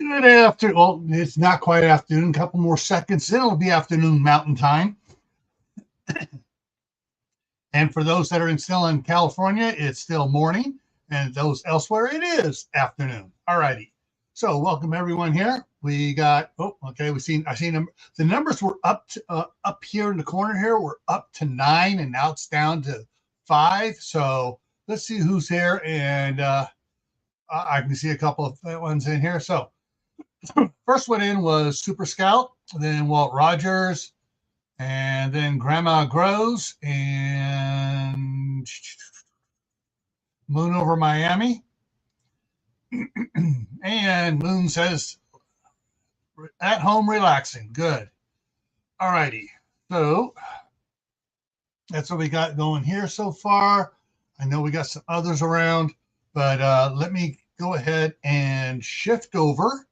Good afternoon. Well, it's not quite afternoon. A couple more seconds, then it'll be afternoon Mountain Time. And for those that are still in California, it's still morning. And those elsewhere, it is afternoon. All righty. So welcome everyone here. We got, I seen them. The numbers were up here in the corner here. We're up to 9, and now it's down to 5. So let's see who's here. And I can see a couple of ones in here. So first one in was Super Scout, then Walt Rogers, and then Grandma Grows, and Moon over Miami. And Moon says, at home relaxing. Good. All righty. So that's what we got going here so far. I know we got some others around, but let me go ahead and shift over.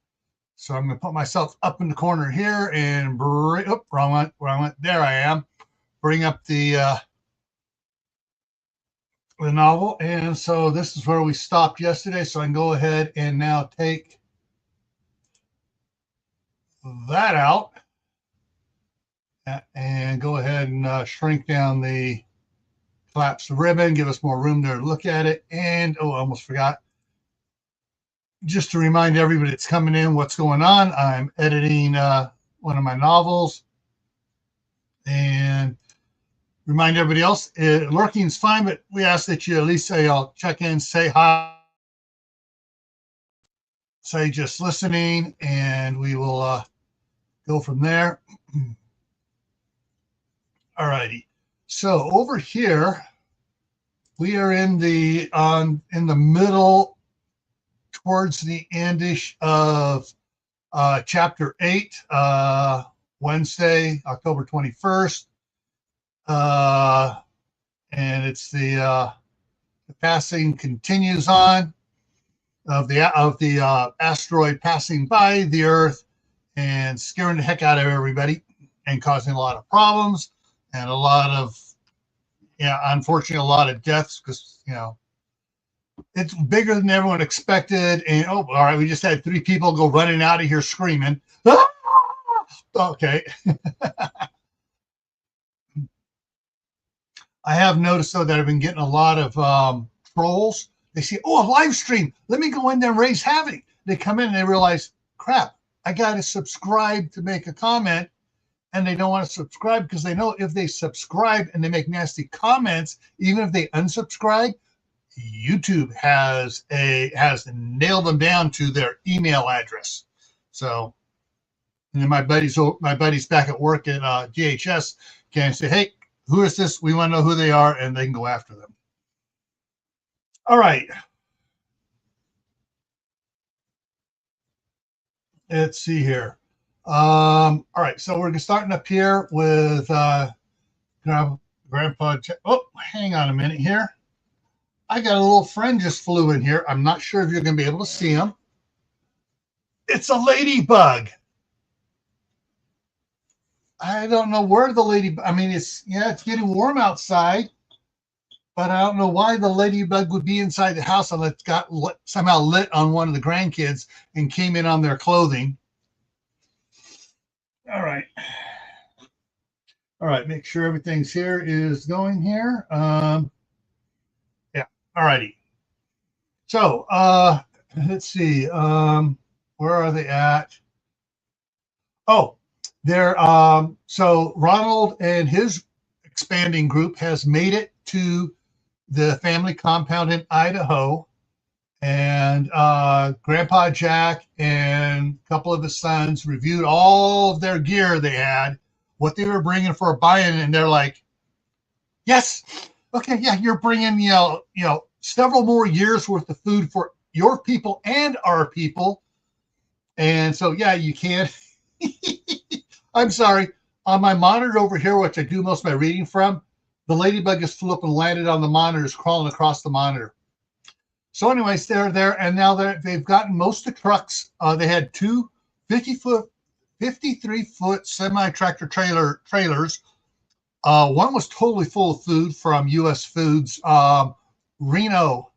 So I'm going to put myself up in the corner here and bring, wrong one. There I am. Bring up the novel. And so this is where we stopped yesterday. So I can go ahead and now take that out and go ahead and shrink down the collapse the ribbon, give us more room there to look at it. And, I almost forgot. Just to remind everybody that's coming in what's going on, I'm editing one of my novels. And remind everybody else, lurking is fine, but we ask that you at least say, I'll check in, say hi, say just listening, and we will go from there. All righty. So over here, we are in the middle, towards the endish of chapter 8, Wednesday, October 21st. And it's the passing continues on of the asteroid passing by the Earth and scaring the heck out of everybody and causing a lot of problems and a lot of, unfortunately, a lot of deaths because, it's bigger than everyone expected. And, all right, we just had 3 people go running out of here screaming. Ah! Okay. I have noticed, though, that I've been getting a lot of trolls. They see, a live stream. Let me go in there and raise havoc. They come in and they realize, crap, I got to subscribe to make a comment. And they don't want to subscribe because they know if they subscribe and they make nasty comments, even if they unsubscribe, YouTube has nailed them down to their email address. So, and then my buddies back at work at DHS can say, hey, who is this? We want to know who they are, and they can go after them. All right. Let's see here. All right, so we're starting up here with Grandpa. Hang on a minute here. I got a little friend just flew in here. I'm not sure if you're going to be able to see him. It's a ladybug. I don't know where the ladybug. I mean, it's getting warm outside, but I don't know why the ladybug would be inside the house unless it got somehow lit on one of the grandkids and came in on their clothing. All right. All right. Make sure everything's here is going here. All righty. So let's see. Where are they at? Oh, they're so Ronald and his expanding group has made it to the family compound in Idaho, and Grandpa Jack and a couple of his sons reviewed all of their gear they had, what they were bringing for a buy-in, and they're like, yes, okay, yeah, you're bringing several more years worth of food for your people and our people. And so, yeah, you can't. I'm sorry. On my monitor over here, which I do most of my reading from, the ladybug just flew up and landed on the monitors, crawling across the monitor. So anyways, they're there, and now they've gotten most of the trucks. They had 2 53-foot semi-tractor trailers. One was totally full of food from U.S. Foods, Reno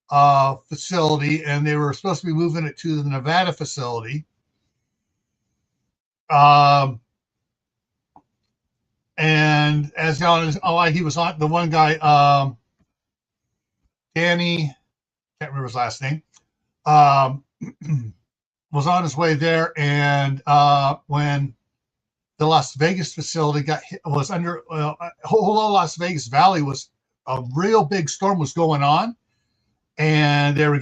facility, and they were supposed to be moving it to the Nevada facility. And as he was on the one guy, Danny, can't remember his last name, was on his way there, and when the Las Vegas facility got hit, was under whole Las Vegas Valley was a real big storm was going on, and they were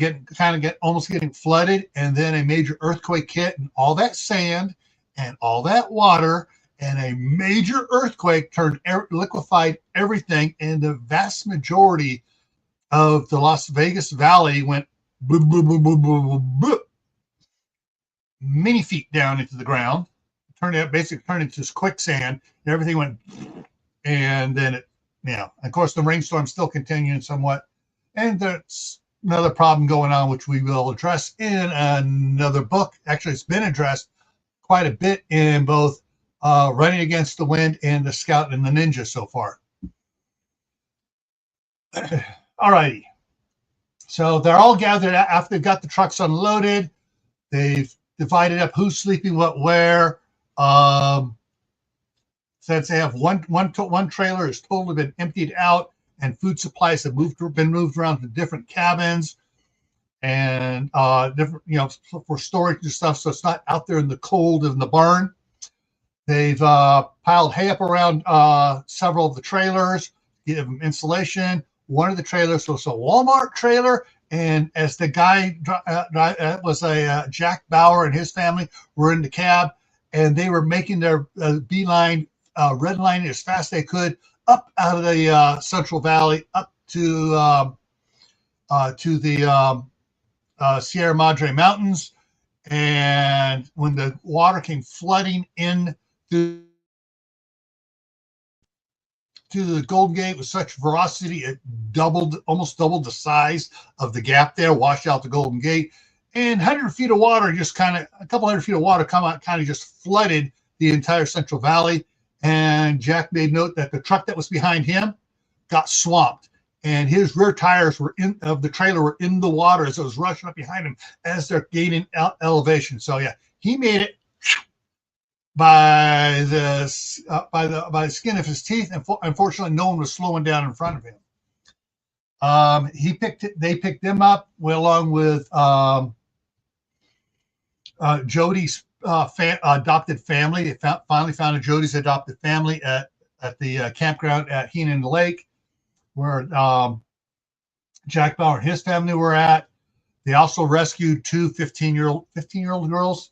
almost getting flooded, and then a major earthquake hit, and all that sand and all that water and a major earthquake liquefied everything, and the vast majority of the Las Vegas Valley went boop, boop, boop, boop, boop, boop, many feet down into the ground, basically turned into this quicksand, and everything went, and then of course the rainstorm still continuing somewhat, and there's another problem going on, which we will address in another book. Actually, it's been addressed quite a bit in both Running Against the Wind and The Scout and the Ninja so far. All righty. So they're all gathered after they've got the trucks unloaded. They've divided up who's sleeping where. Since they have one trailer has totally been emptied out, and food supplies have been moved around to different cabins and different, for storage and stuff. So it's not out there in the cold in the barn. They've piled hay up around several of the trailers, give them insulation. One of the trailers was a Walmart trailer, and as the guy was a Jack Bauer and his family were in the cab, and they were making their beeline, redlining as fast as they could up out of the Central Valley up to the Sierra Madre Mountains. And when the water came flooding in to the Golden Gate with such ferocity, it almost doubled the size of the gap there, washed out the Golden Gate, and 100 feet of water, a couple hundred feet of water come out, kind of just flooded the entire Central Valley. And Jack made note that the truck that was behind him got swamped, and his rear tires of the trailer were in the water as it was rushing up behind him as they're gaining elevation. So yeah, he made it by the skin of his teeth, and unfortunately, no one was slowing down in front of him. They picked them up along with Jody's adopted family. They finally found Jody's adopted family at the campground at Heenan Lake, where Jack Bauer and his family were at. They also rescued two 15-year-old girls.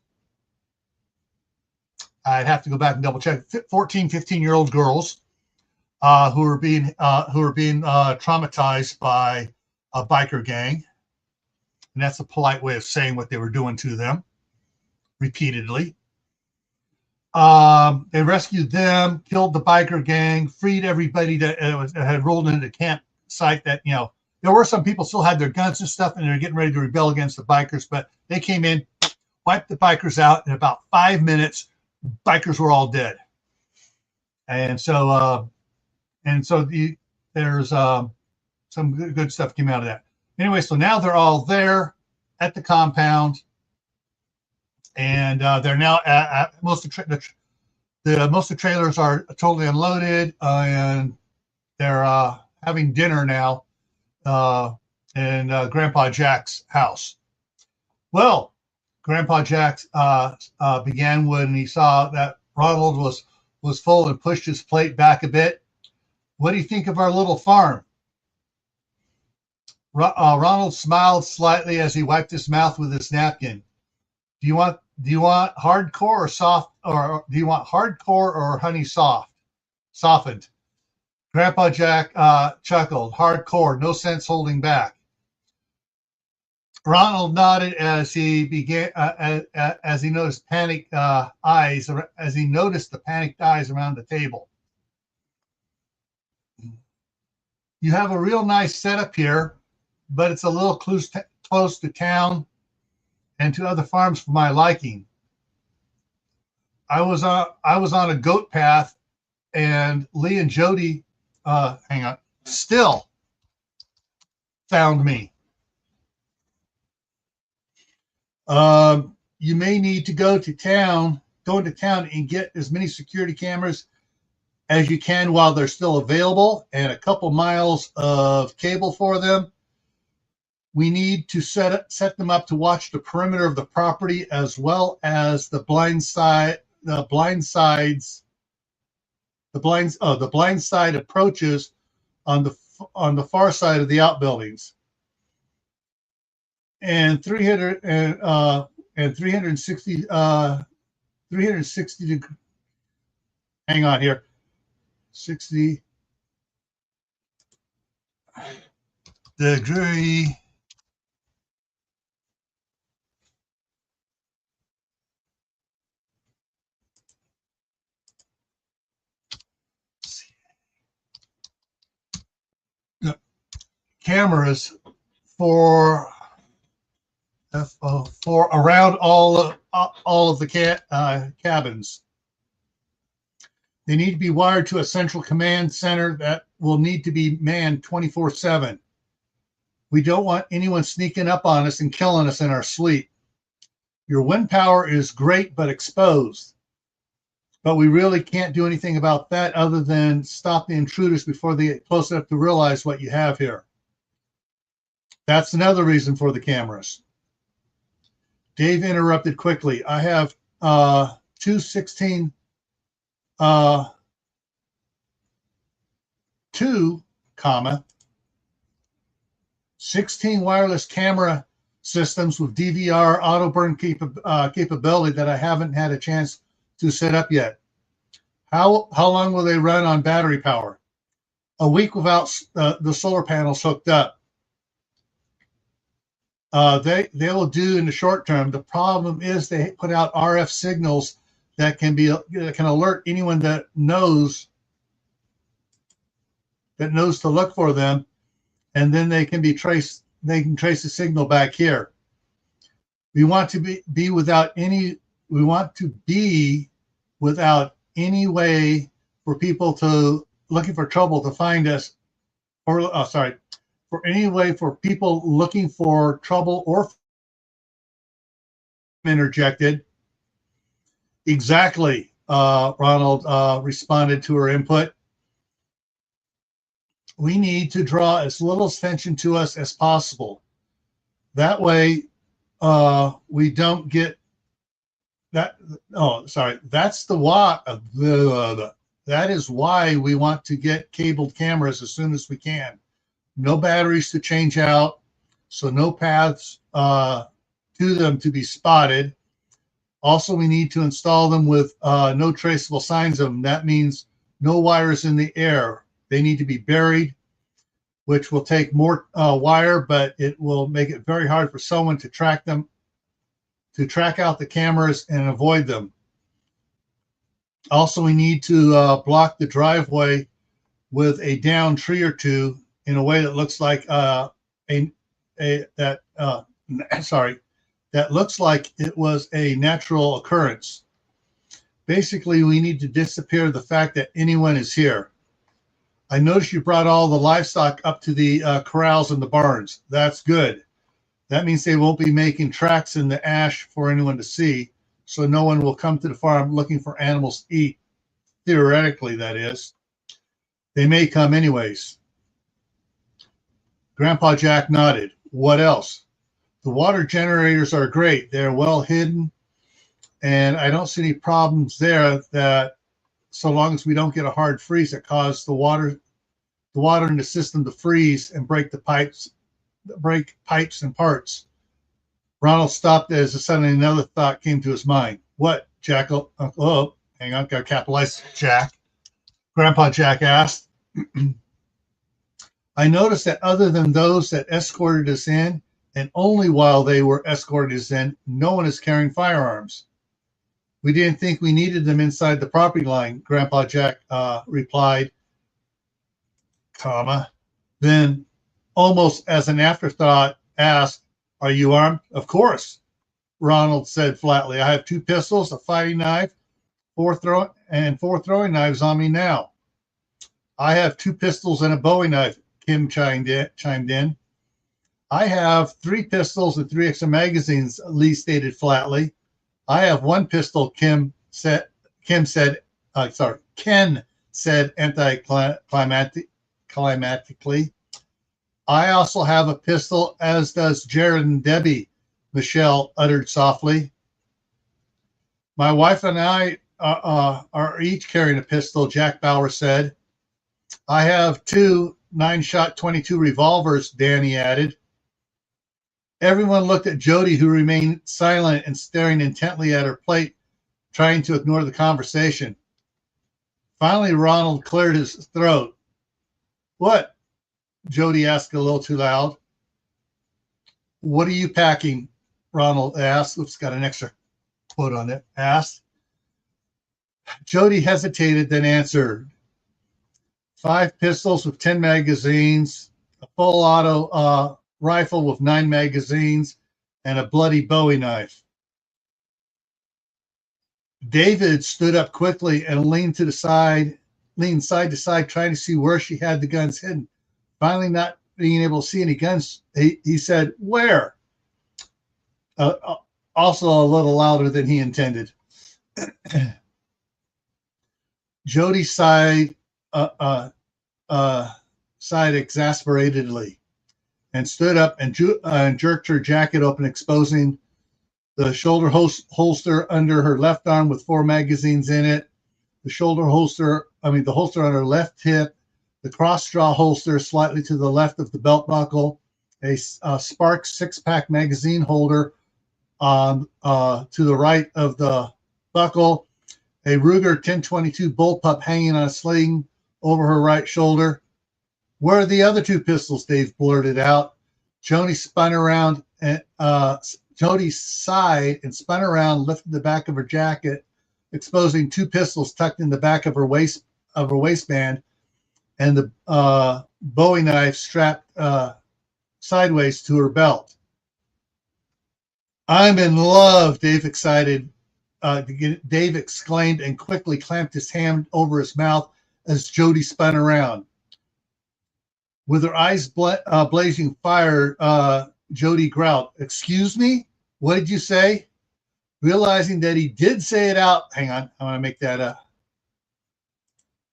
I'd have to go back and double check. 14, 15-year-old girls who were being traumatized by a biker gang, and that's a polite way of saying what they were doing to them repeatedly. They rescued them, killed the biker gang, freed everybody that had rolled into the campsite. That there were some people still had their guns and stuff, and they're getting ready to rebel against the bikers. But they came in, wiped the bikers out in about 5 minutes. Bikers were all dead, and so there's some good stuff came out of that. Anyway, so now they're all there at the compound, and they're now at most of the trailers are totally unloaded, and they're having dinner now in Grandpa Jack's house. Well, Grandpa Jack began when he saw that Ronald was full and pushed his plate back a bit. What do you think of our little farm? Ronald smiled slightly as he wiped his mouth with his napkin. Do you want hardcore or soft, or do you want hardcore or honey softened? Grandpa Jack chuckled. Hardcore, no sense holding back. Ronald nodded as he began as he noticed panicked eyes the panicked eyes around the table. You have a real nice setup here, but it's a little close to town and to other farms for my liking. I was on a goat path, and Lee and Jody still found me. You may need to go into town and get as many security cameras as you can while they're still available, and a couple miles of cable for them. We need to set them up to watch the perimeter of the property as well as the blind side approaches on the far side of the outbuildings. And 360 hang on here, 60 degree cameras for around all of the cabins. They need to be wired to a central command center that will need to be manned 24/7. We don't want anyone sneaking up on us and killing us in our sleep. Your wind power is great but exposed, but we really can't do anything about that other than stop the intruders before they get close enough to realize what you have here. That's another reason for the cameras. Dave interrupted quickly. I have 2 16 wireless camera systems with DVR auto burn capability that I haven't had a chance to set up yet. How long will they run on battery power? A week without the solar panels hooked up. They will do in the short term. The problem is they put out RF signals that can alert anyone that knows to look for them, and then they can trace the signal back here. We want to be without any way for people to looking for trouble to find us, for any way for people looking for trouble or interjected. Exactly, Ronald responded to her input. We need to draw as little attention to us as possible. That way, we don't get that. Oh, sorry. That's the why. That is why we want to get cabled cameras as soon as we can. No batteries to change out, so no paths to them to be spotted. Also, we need to install them with no traceable signs of them. That means no wires in the air. They need to be buried, which will take more wire, but it will make it very hard for someone to track out the cameras and avoid them. Also, we need to block the driveway with a downed tree or two in a way that looks like that looks like it was a natural occurrence. Basically, we need to disappear the fact that anyone is here. I noticed you brought all the livestock up to the corrals and the barns. That's good. That means they won't be making tracks in the ash for anyone to see, so no one will come to the farm looking for animals to eat. Theoretically, that is. They may come anyways. Grandpa Jack nodded. What else? The water generators are great. They're well hidden, and I don't see any problems there that so long as we don't get a hard freeze that causes the water in the system to freeze and break pipes and parts. Ronald stopped as suddenly another thought came to his mind. What, Jack? Oh, hang on, got to capitalize Jack. Grandpa Jack asked. I noticed that other than those that escorted us in, and only while they were escorted us in, no one is carrying firearms. We didn't think we needed them inside the property line, Grandpa Jack replied, then almost as an afterthought asked, are you armed? Of course, Ronald said flatly. I have 2 pistols, a fighting knife, 4 throwing knives on me now. I have 2 pistols and a Bowie knife, Kim chimed in. I have 3 pistols and 3 extra magazines, Lee stated flatly. I have 1 pistol, Ken said anticlimactically. I also have a pistol, as does Jared and Debbie, Michelle uttered softly. My wife and I are each carrying a pistol, Jack Bauer said. I have 2 9-shot 22 revolvers, Danny added. Everyone looked at Jody, who remained silent and staring intently at her plate, trying to ignore the conversation. Finally, Ronald cleared his throat. What? Jody asked a little too loud. What are you packing? Ronald asked. Oops, got an extra quote on it. Asked. Jody hesitated, then answered. 5 pistols with 10 magazines, a full auto rifle with 9 magazines, and a bloody Bowie knife. David stood up quickly and leaned side to side, trying to see where she had the guns hidden. Finally, not being able to see any guns, he said, "Where?" Also a little louder than he intended. Jody sighed exasperatedly and stood up and jerked her jacket open, exposing the shoulder holster under her left arm with 4 magazines in it, the holster on her left hip, the cross-straw holster slightly to the left of the belt buckle, a Sparks 6-pack magazine holder to the right of the buckle, a Ruger 1022 bullpup hanging on a sling over her right shoulder. Where are the other 2 pistols? Dave blurted out. Jody sighed and spun around, lifted the back of her jacket, exposing 2 pistols tucked in the back of her waistband, and the Bowie knife strapped sideways to her belt. I'm in love, Dave exclaimed and quickly clamped his hand over his mouth as Jody spun around. With her eyes blazing fire, Jody growled, "Excuse me? What did you say?" Realizing that he did say it out. Hang on, I want to make that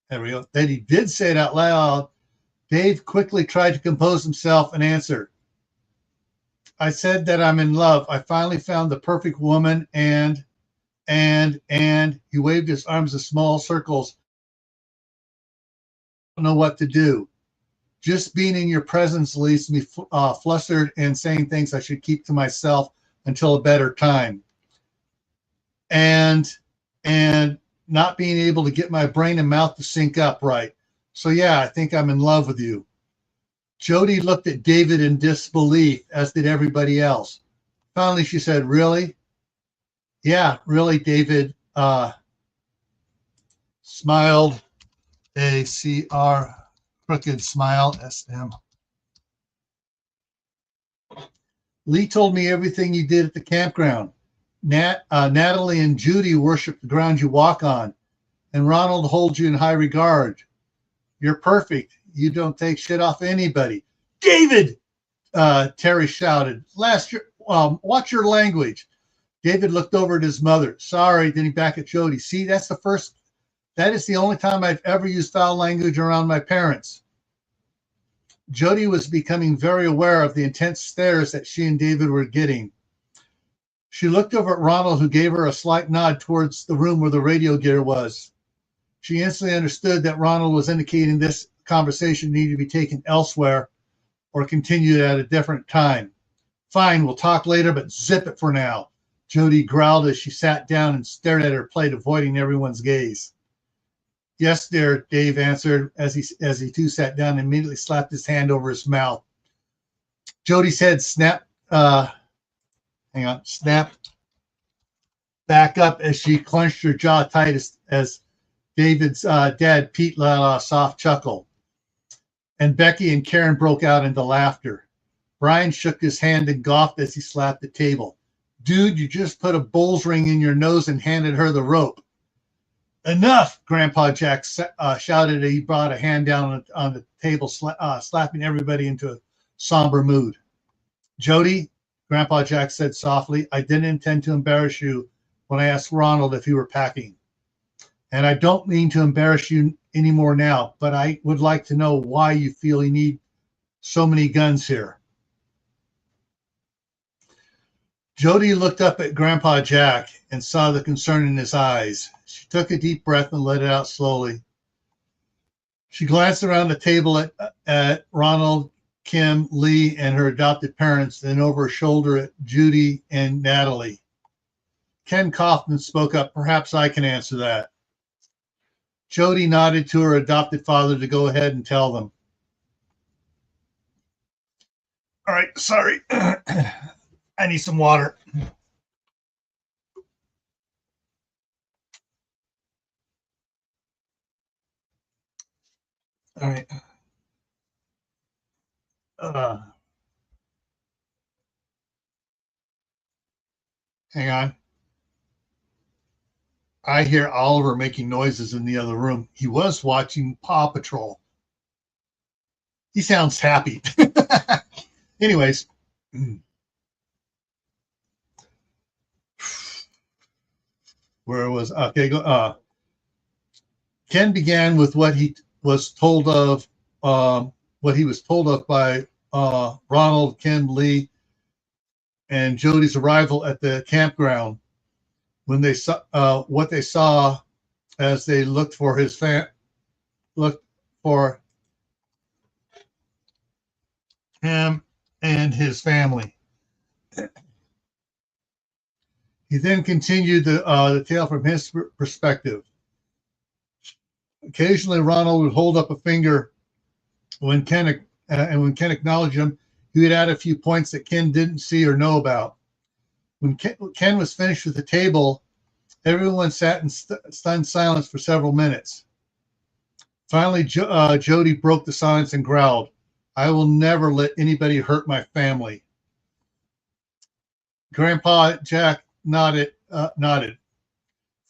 there we go. That he did say it out loud. Dave quickly tried to compose himself and answered, "I said that I'm in love. I finally found the perfect woman, and he waved his arms in small circles. I don't know what to do. Just being in your presence leaves me flustered and saying things I should keep to myself until a better time. And not being able to get my brain and mouth to sync up right. So yeah, I think I'm in love with you." Jody looked at David in disbelief, as did everybody else. Finally, she said, "Really?" "Yeah, really," David smiled, a CR crooked smile, SM. "Lee told me everything you did at the campground. Natalie and Judy worship the ground you walk on, and Ronald holds you in high regard. You're perfect. You don't take shit off anybody." "David!" Terry shouted. "Watch your language." David looked over at his mother. "Sorry," then he back at Jody. "See, that is the only time I've ever used foul language around my parents." Jody was becoming very aware of the intense stares that she and David were getting. She looked over at Ronald, who gave her a slight nod towards the room where the radio gear was. She instantly understood that Ronald was indicating this conversation needed to be taken elsewhere or continued at a different time. "Fine, we'll talk later, but zip it for now," Jody growled as she sat down and stared at her plate, avoiding everyone's gaze. "Yes, dear," Dave answered as he too sat down and immediately slapped his hand over his mouth. Jody's head snapped back up as she clenched her jaw tight as David's dad, Pete, let out a soft chuckle. And Becky and Karen broke out into laughter. Brian shook his hand and golfed as he slapped the table. "Dude, you just put a bull's ring in your nose and handed her the rope." "Enough!" Grandpa Jack shouted as he brought a hand down on the table, slapping everybody into a somber mood. Jody, Grandpa Jack said softly, I didn't intend to embarrass you when I asked Ronald if you were packing. And I don't mean to embarrass you anymore now, but I would like to know why you feel you need so many guns here. Jody looked up at Grandpa Jack and saw the concern in his eyes. She took a deep breath and let it out slowly. She glanced around the table at Ronald, Kim, Lee, and her adopted parents, then over her shoulder at Judy and Natalie. Ken coughed and spoke up. Perhaps I can answer that. Jody nodded to her adopted father to go ahead and tell them. All right, sorry. I need some water. All right. Hang on. I hear Oliver making noises in the other room. He was watching Paw Patrol. He sounds happy. Anyways. Where was okay? Go. Ken began with what he was told of. What he was told of by Ronald, Kim, Lee, and Jody's arrival at the campground. When they saw what they saw as they looked for him and his family. He then continued the tale from his perspective. Occasionally, Ronald would hold up a finger when Ken acknowledged him. He would add a few points that Ken didn't see or know about. When Ken was finished with the table, everyone sat in stunned silence for several minutes. Finally, Jody broke the silence and growled, "I will never let anybody hurt my family." Grandpa Jack nodded.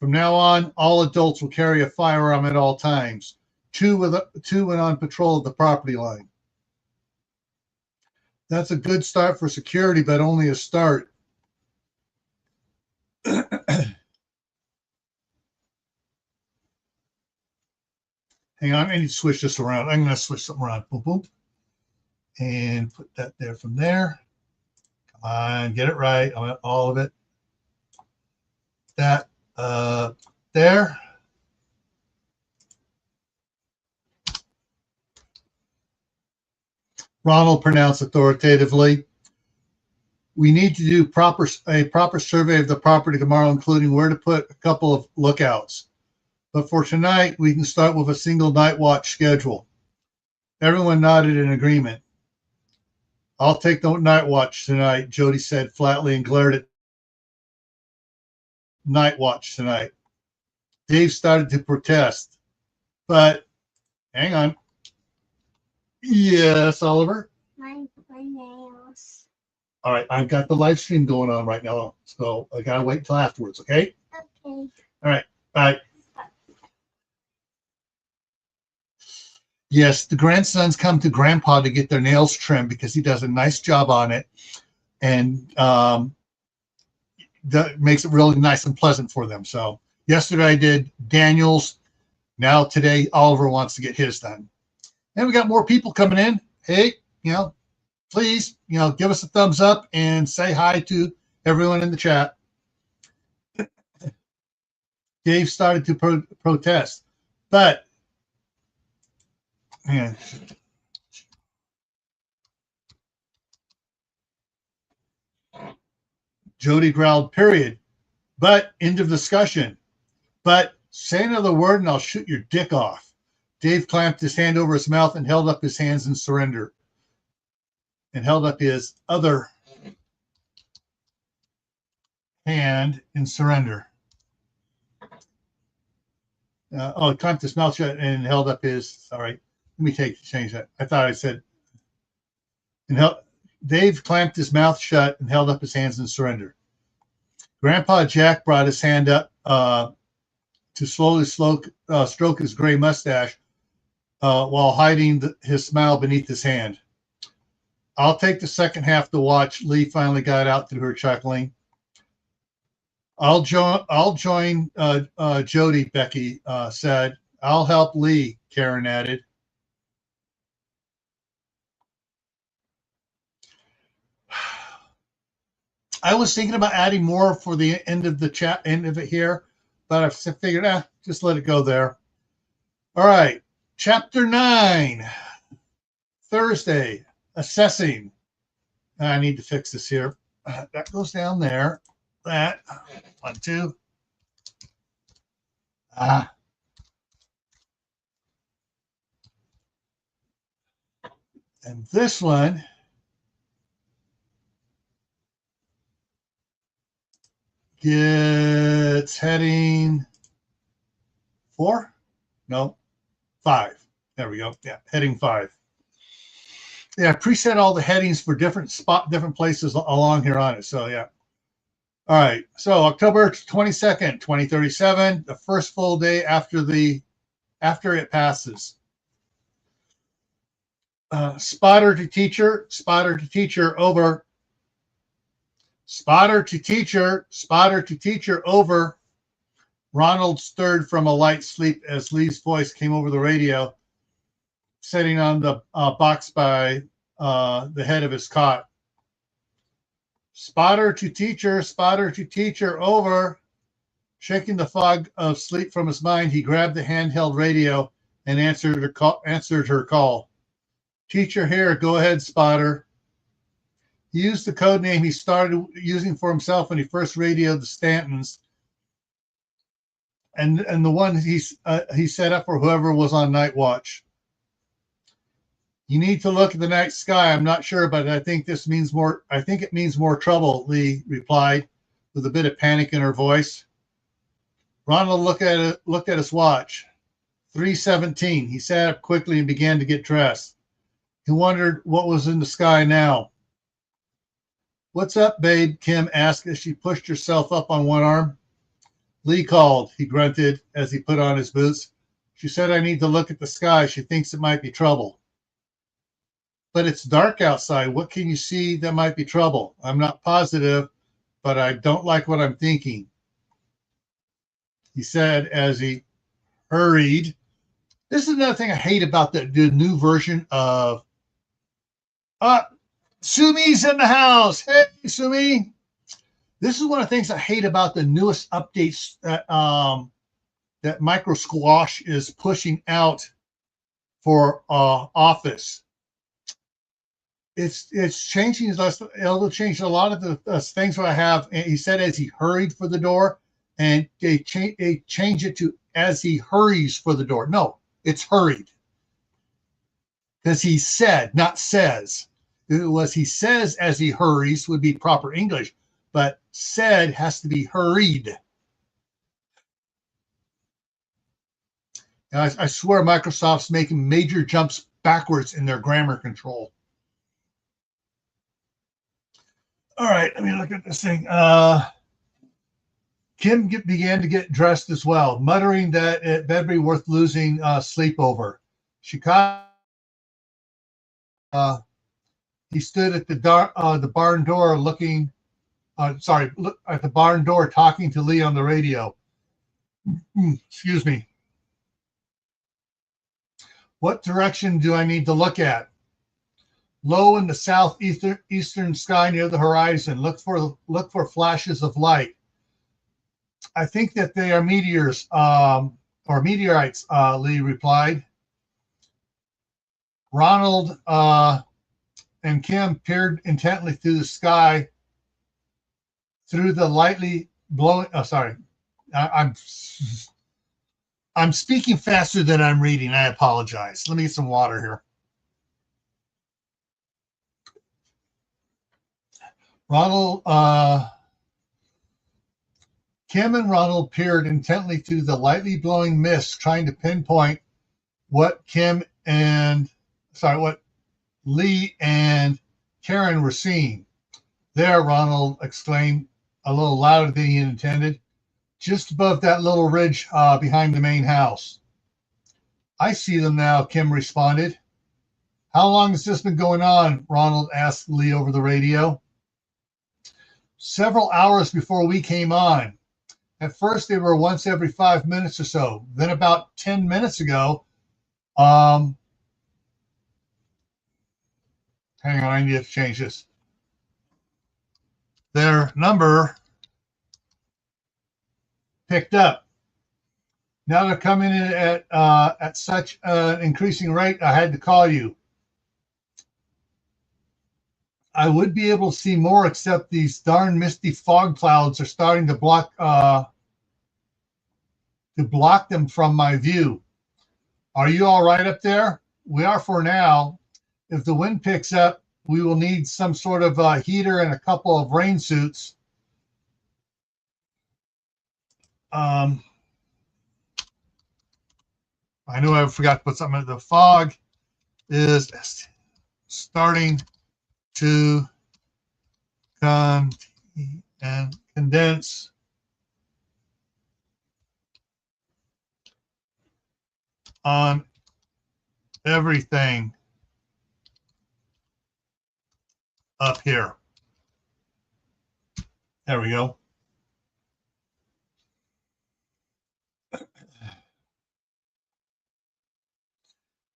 From now on, all adults will carry a firearm at all times. Two went on patrol of the property line. That's a good start for security, but only a start. Hang on, I need to switch this around. I'm going to switch something around. Boom, boom. And put that there from there. Come on, get it right. I want all of it. That there. Ronald pronounced authoritatively, "We need to do a proper survey of the property tomorrow, including where to put a couple of lookouts. But for tonight, we can start with a single night watch schedule." Everyone nodded in agreement. "I'll take the night watch tonight," Jody said flatly and glared at night watch tonight. Dave started to protest, but hang on. Yes, Oliver? My nails. All right, I've got the live stream going on right now, so I gotta wait until afterwards, okay? Okay. All right, bye. Yes, the grandsons come to Grandpa to get their nails trimmed because he does a nice job on it, and that makes it really nice and pleasant for them. So yesterday I did Daniel's. Now today Oliver wants to get his done. And we got more people coming in. Hey, please, give us a thumbs up and say hi to everyone in the chat. Dave started to protest, but man, Jody growled, "Period. But end of discussion. But say another word and I'll shoot your dick off." Dave clamped his hand over his mouth and held up his hands in surrender. And held up his other hand in surrender. He clamped his mouth shut and held up his. Sorry, let me change that. I thought I said. Dave clamped his mouth shut and held up his hands in surrender. Grandpa Jack brought his hand up to slowly stroke his gray mustache while hiding his smile beneath his hand. I'll take the second half to watch. Lee finally got out through her chuckling. I'll join Jody, Becky said. I'll help Lee, Karen added. I was thinking about adding more for the end of it here, but I figured, just let it go there. All right, chapter 9, Thursday, assessing. I need to fix this here. That goes down there. That 1, 2. And this one gets heading 4. No, 5. There we go. Yeah, heading 5. Yeah, I preset all the headings for different places along here on it. So yeah. All right. So October 22nd, 2037, the first full day after it passes. Spotter to teacher over. Spotter to teacher over. Ronald stirred from a light sleep as Lee's voice came over the radio, sitting on the box by the head of his cot. Spotter to teacher over. Shaking the fog of sleep from his mind, he grabbed the handheld radio and answered her call. Teacher here, go ahead, Spotter. He used the code name he started using for himself when he first radioed the Stantons, and the one he set up for whoever was on night watch. You need to look at the night sky. I'm not sure, but I think it means more trouble, Lee replied, with a bit of panic in her voice. Ronald looked at his watch. 3:17. He sat up quickly and began to get dressed. He wondered what was in the sky now. What's up, babe? Kim asked as she pushed herself up on one arm. Lee called, he grunted as he put on his boots. She said I need to look at the sky. She thinks it might be trouble. But it's dark outside. What can you see that might be trouble? I'm not positive, but I don't like what I'm thinking, he said as he hurried. This is another thing I hate about the new version of Sumi's in the house. Hey, Sumi. This is one of the things I hate about the newest updates that Micro Squash is pushing out for Office. It's changing. It'll change a lot of the things that I have. And he said as he hurried for the door, and they change it to as he hurries for the door. No, it's hurried. Because he said, not says. It was he says as he hurries would be proper English, but said has to be hurried. And I swear Microsoft's making major jumps backwards in their grammar control. All right, let me look at this thing. Kim began to get dressed as well, muttering that it better be worth losing sleep over. She caught. He stood at the barn door looking. Look at the barn door, talking to Lee on the radio. Excuse me. What direction do I need to look at? Low in the southeastern sky near the horizon. Look for flashes of light. I think that they are meteors or meteorites, Lee replied. Ronald and Kim peered intently through the sky through the lightly blowing. I'm speaking faster than I'm reading. I apologize. Let me get some water here. Kim and Ronald peered intently through the lightly blowing mist, trying to pinpoint what Lee and Karen were seeing. There, Ronald exclaimed a little louder than he intended, just above that little ridge behind the main house. I see them now, Kim responded. How long has this been going on? Ronald asked Lee over the radio. Several hours before we came on. At first, they were once every 5 minutes or so. Then about 10 minutes ago, hang on, I need to change this. Their number picked up. Now they're coming in at such an increasing rate, I had to call you. I would be able to see more, except these darn misty fog clouds are starting to block them from my view. Are you all right up there? We are for now. If the wind picks up, we will need some sort of heater and a couple of rain suits. I know I forgot to put something in. The fog is starting to come and condense on everything up here. There we go.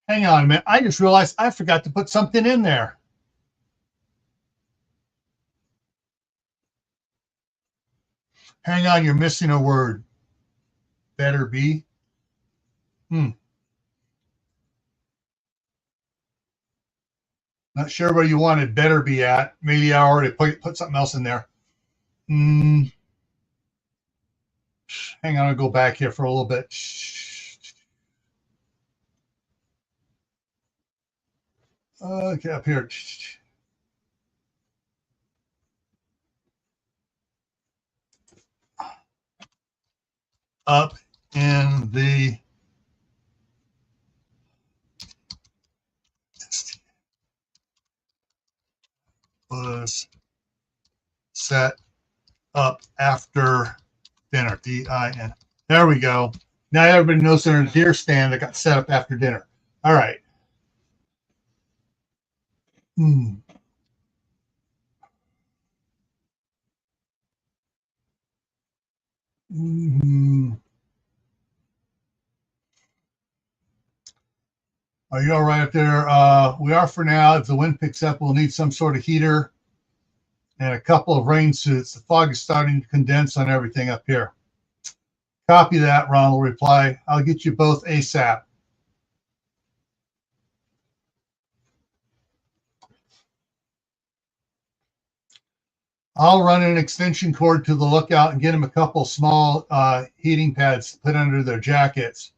Hang on a minute. I just realized I forgot to put something in there. Hang on, you're missing a word. Better be. Not sure where you wanted better be at. Maybe I already put something else in there. Hang on, I'll go back here for a little bit. Okay, up here. Up in the was set up after dinner. D-I-N. There we go. Now everybody knows there's a deer stand that got set up after dinner. All right. Are you all right up there? We are for now. If the wind picks up, we'll need some sort of heater and a couple of rain suits. The fog is starting to condense on everything up here. Copy that, Ronald replied. I'll get you both ASAP. I'll run an extension cord to the lookout and get them a couple small heating pads to put under their jackets.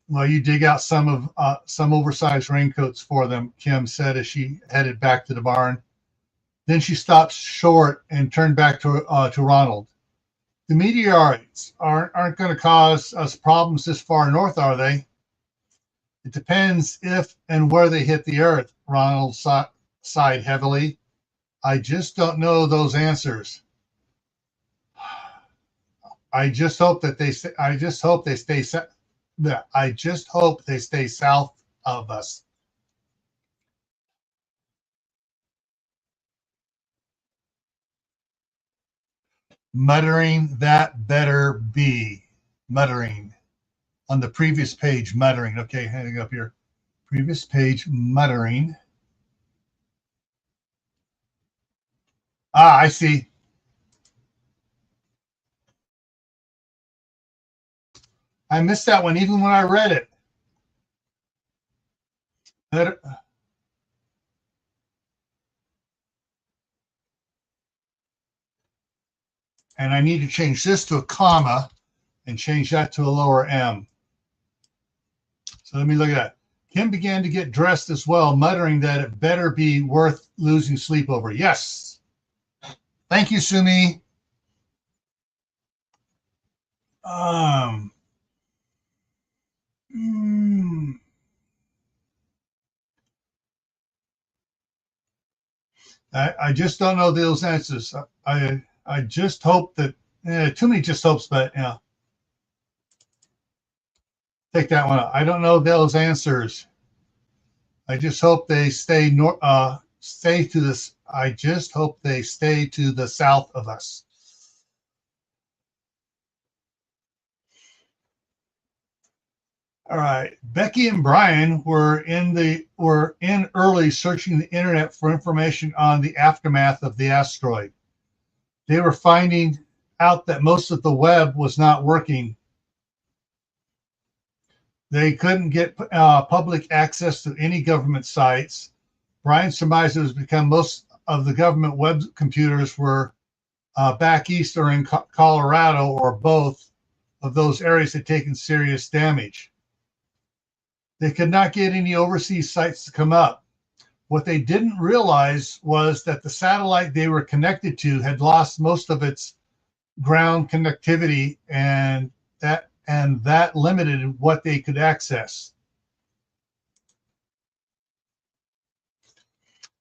Well, you dig out some oversized raincoats for them, Kim said as she headed back to the barn. Then she stopped short and turned back to Ronald. The meteorites aren't going to cause us problems this far north, are they? It depends if and where they hit the earth, Ronald sighed heavily. I just don't know those answers. I just hope they stay south of us. Muttering, that better be. Muttering. On the previous page, muttering. Okay, heading up here. Previous page, muttering. I see. I missed that one even when I read it. And I need to change this to a comma and change that to a lower M. So let me look at that. Kim began to get dressed as well, muttering that it better be worth losing sleep over. Yes. Thank you, Sumi. I just don't know those answers. I just hope that too many just hopes, but yeah. Take that one out. I don't know those answers. I just hope they stay stay to this. I just hope they stay to the south of us. All right, Becky and Brian were in early searching the internet for information on the aftermath of the asteroid. They were finding out that most of the web was not working. They couldn't get public access to any government sites. Brian surmised it was because most of the government web computers were back east or in Colorado, or both of those areas had taken serious damage. They could not get any overseas sites to come up. What they didn't realize was that the satellite they were connected to had lost most of its ground connectivity, and that limited what they could access.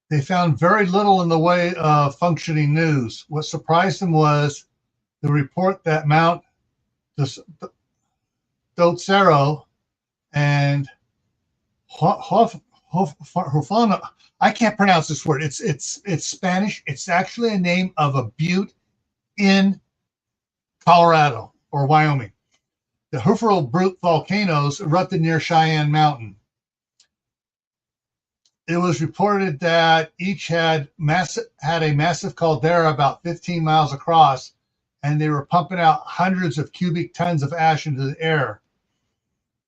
They found very little in the way of functioning news. What surprised them was the report that Mount Dotsero and Hofana, I can't pronounce this word. It's Spanish. It's actually a name of a butte in Colorado or Wyoming. The Hufferl Butte volcanoes erupted near Cheyenne Mountain. It was reported that each had a massive caldera about 15 miles across, and they were pumping out hundreds of cubic tons of ash into the air.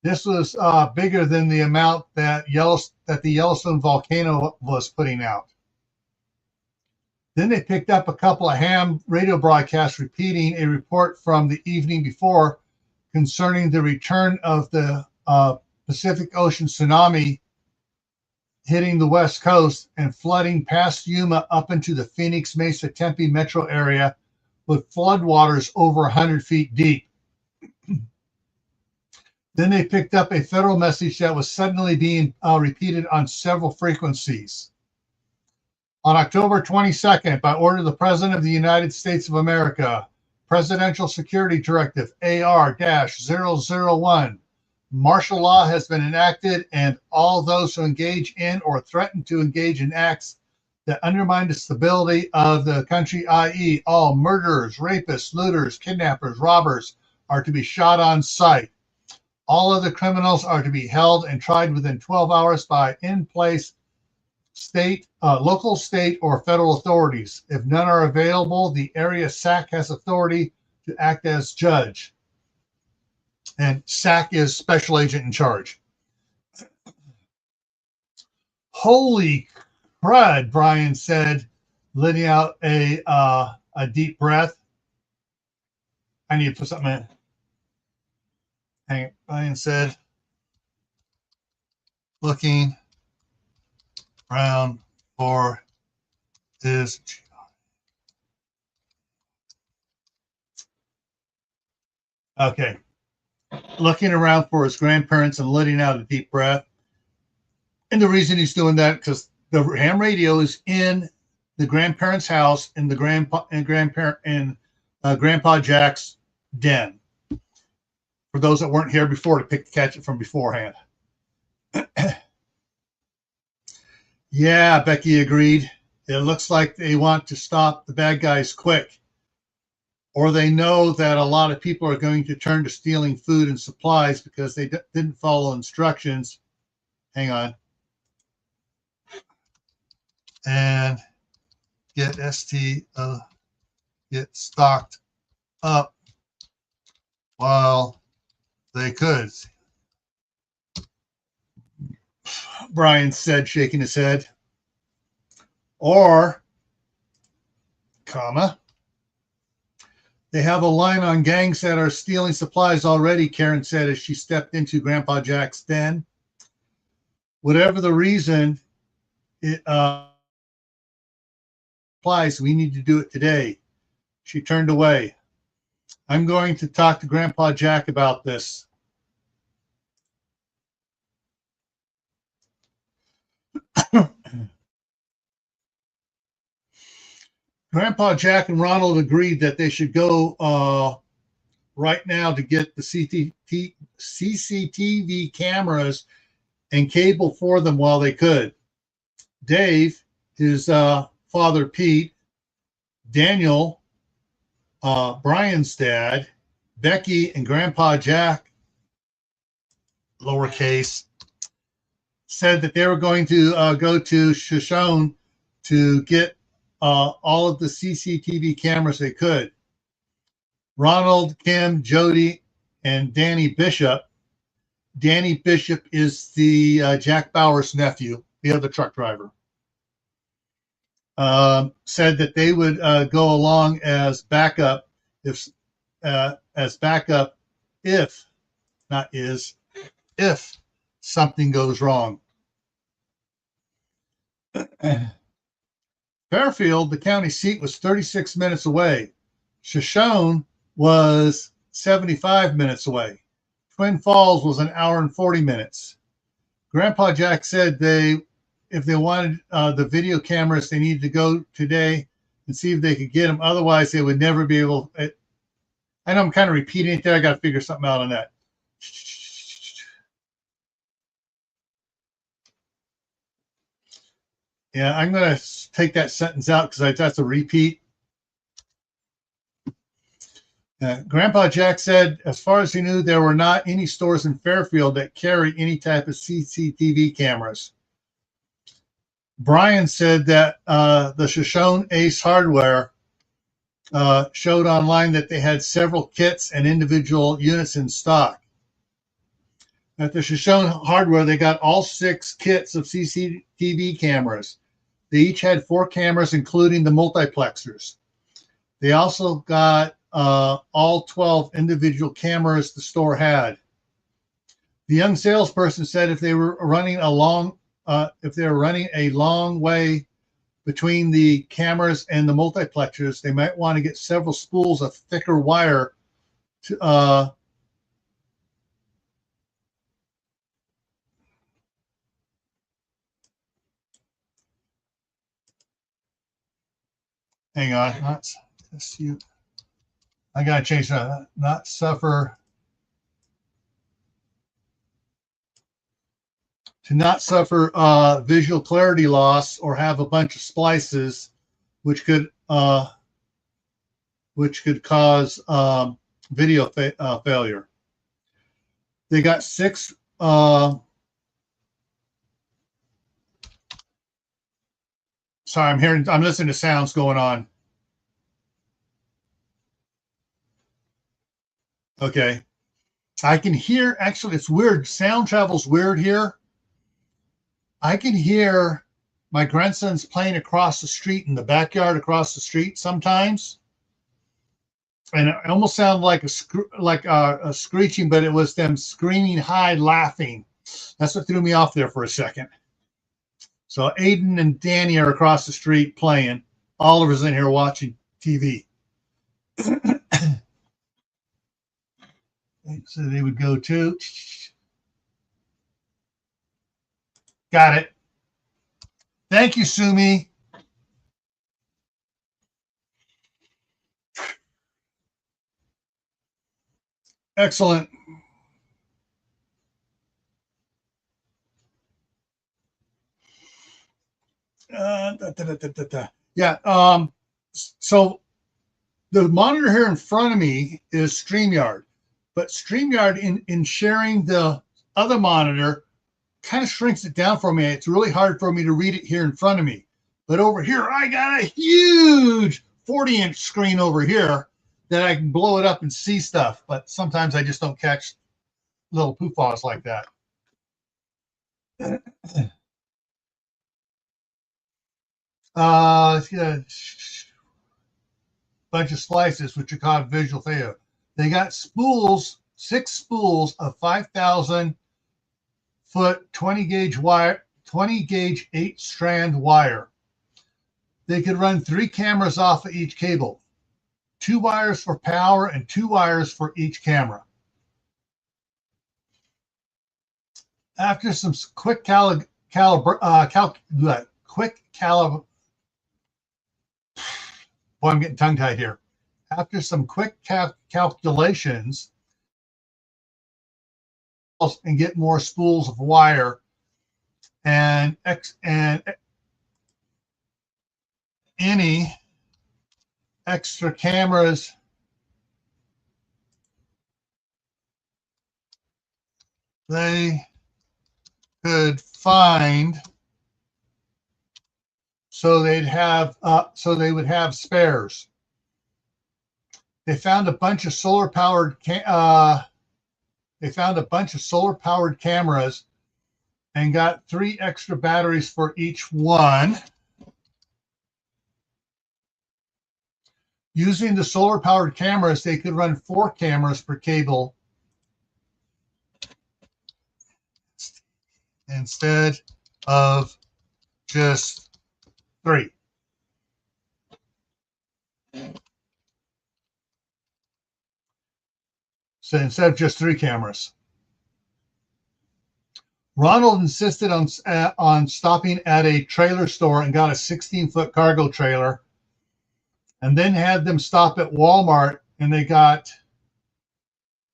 This was bigger than the amount that the Yellowstone volcano was putting out. Then they picked up a couple of ham radio broadcasts repeating a report from the evening before concerning the return of the Pacific Ocean tsunami hitting the West Coast and flooding past Yuma up into the Phoenix, Mesa, Tempe metro area with floodwaters over 100 feet deep. Then they picked up a federal message that was suddenly being repeated on several frequencies. On October 22nd, by order of the President of the United States of America, Presidential Security Directive AR-001, martial law has been enacted, and all those who engage in or threaten to engage in acts that undermine the stability of the country, i.e., all murderers, rapists, looters, kidnappers, robbers, are to be shot on sight. All other criminals are to be held and tried within 12 hours by in-place local, state, or federal authorities. If none are available, the area SAC has authority to act as judge. And SAC is Special Agent in Charge. Holy crud, Brian said, letting out a deep breath. I need to put something in. Hang it. Brian said, looking around for his looking around for his grandparents and letting out a deep breath. And the reason he's doing that, because the ham radio is in the grandparents' house in the Grandpa Jack's den. For those that weren't here before, to catch it from beforehand. Yeah, Becky agreed. It looks like they want to stop the bad guys quick. Or they know that a lot of people are going to turn to stealing food and supplies because they didn't follow instructions. Hang on. And get stocked up while they could. Brian said, shaking his head. Or, they have a line on gangs that are stealing supplies already, Karen said as she stepped into Grandpa Jack's den. Whatever the reason, it applies. We need to do it today. She turned away. I'm going to talk to Grandpa Jack about this. Grandpa Jack and Ronald agreed that they should go right now to get the CCTV cameras and cable for them while they could. Dave, his father Pete, Daniel, Brian's dad, Becky, and Grandpa Jack, lowercase, said that they were going to go to Shoshone to get all of the CCTV cameras they could. Ronald, Kim, Jody, and Danny Bishop. Danny Bishop is the Jack Bauer's nephew, the other truck driver. Said that they would go along as backup if something goes wrong. Fairfield, the county seat, was 36 minutes away. Shoshone was 75 minutes away. Twin Falls was an hour and 40 minutes. Grandpa Jack said if they wanted the video cameras, they needed to go today and see if they could get them. Otherwise, they would never be able. I know I'm kind of repeating it there. I got to figure something out on that. Yeah, I'm going to take that sentence out because that's a repeat. Grandpa Jack said, as far as he knew, there were not any stores in Fairfield that carry any type of CCTV cameras. Brian said that the Shoshone Ace Hardware showed online that they had several kits and individual units in stock. At the Shoshone Hardware, they got all 6 kits of CCTV cameras. They each had 4 cameras, including the multiplexers. They also got all 12 individual cameras the store had. The young salesperson said if they were running a long way between the cameras and the multiplexers, they might want to get several spools of thicker wire to hang on. I gotta change that. Not suffer visual clarity loss or have a bunch of splices, which could cause video failure. They got 6. Sorry, I'm listening to sounds going on. Okay. I can hear, actually, it's weird. Sound travels weird here. I can hear my grandsons playing across the street in the backyard across the street sometimes. And it almost sounded like a screeching, but it was them screaming high, laughing. That's what threw me off there for a second. So Aiden and Danny are across the street playing. Oliver's in here watching TV. So they would go to. Got it. Thank you, Sumi. Excellent. Yeah. So the monitor here in front of me is StreamYard, but StreamYard in sharing the other monitor kind of shrinks it down for me. It's really hard for me to read it here in front of me. But over here, I got a huge 40-inch screen over here that I can blow it up and see stuff. But sometimes I just don't catch little poof-ahs like that. Yeah, bunch of slices, which are called visual failure. They got spools, 6 spools of 5,000 foot 20 gauge wire, 20 gauge 8-strand wire. They could run 3 cameras off of each cable, 2 wires for power and 2 wires for each camera. After some quick boy, I'm getting tongue-tied here. After some quick calculations and get more spools of wire, and any extra cameras they could find, so they would have spares. They found a bunch of solar powered cameras and got 3 extra batteries for each one. Using the solar powered cameras, they could run 4 cameras per cable instead of just 3. So instead of just 3 cameras. Ronald insisted on stopping at a trailer store and got a 16-foot cargo trailer, and then had them stop at Walmart, and they got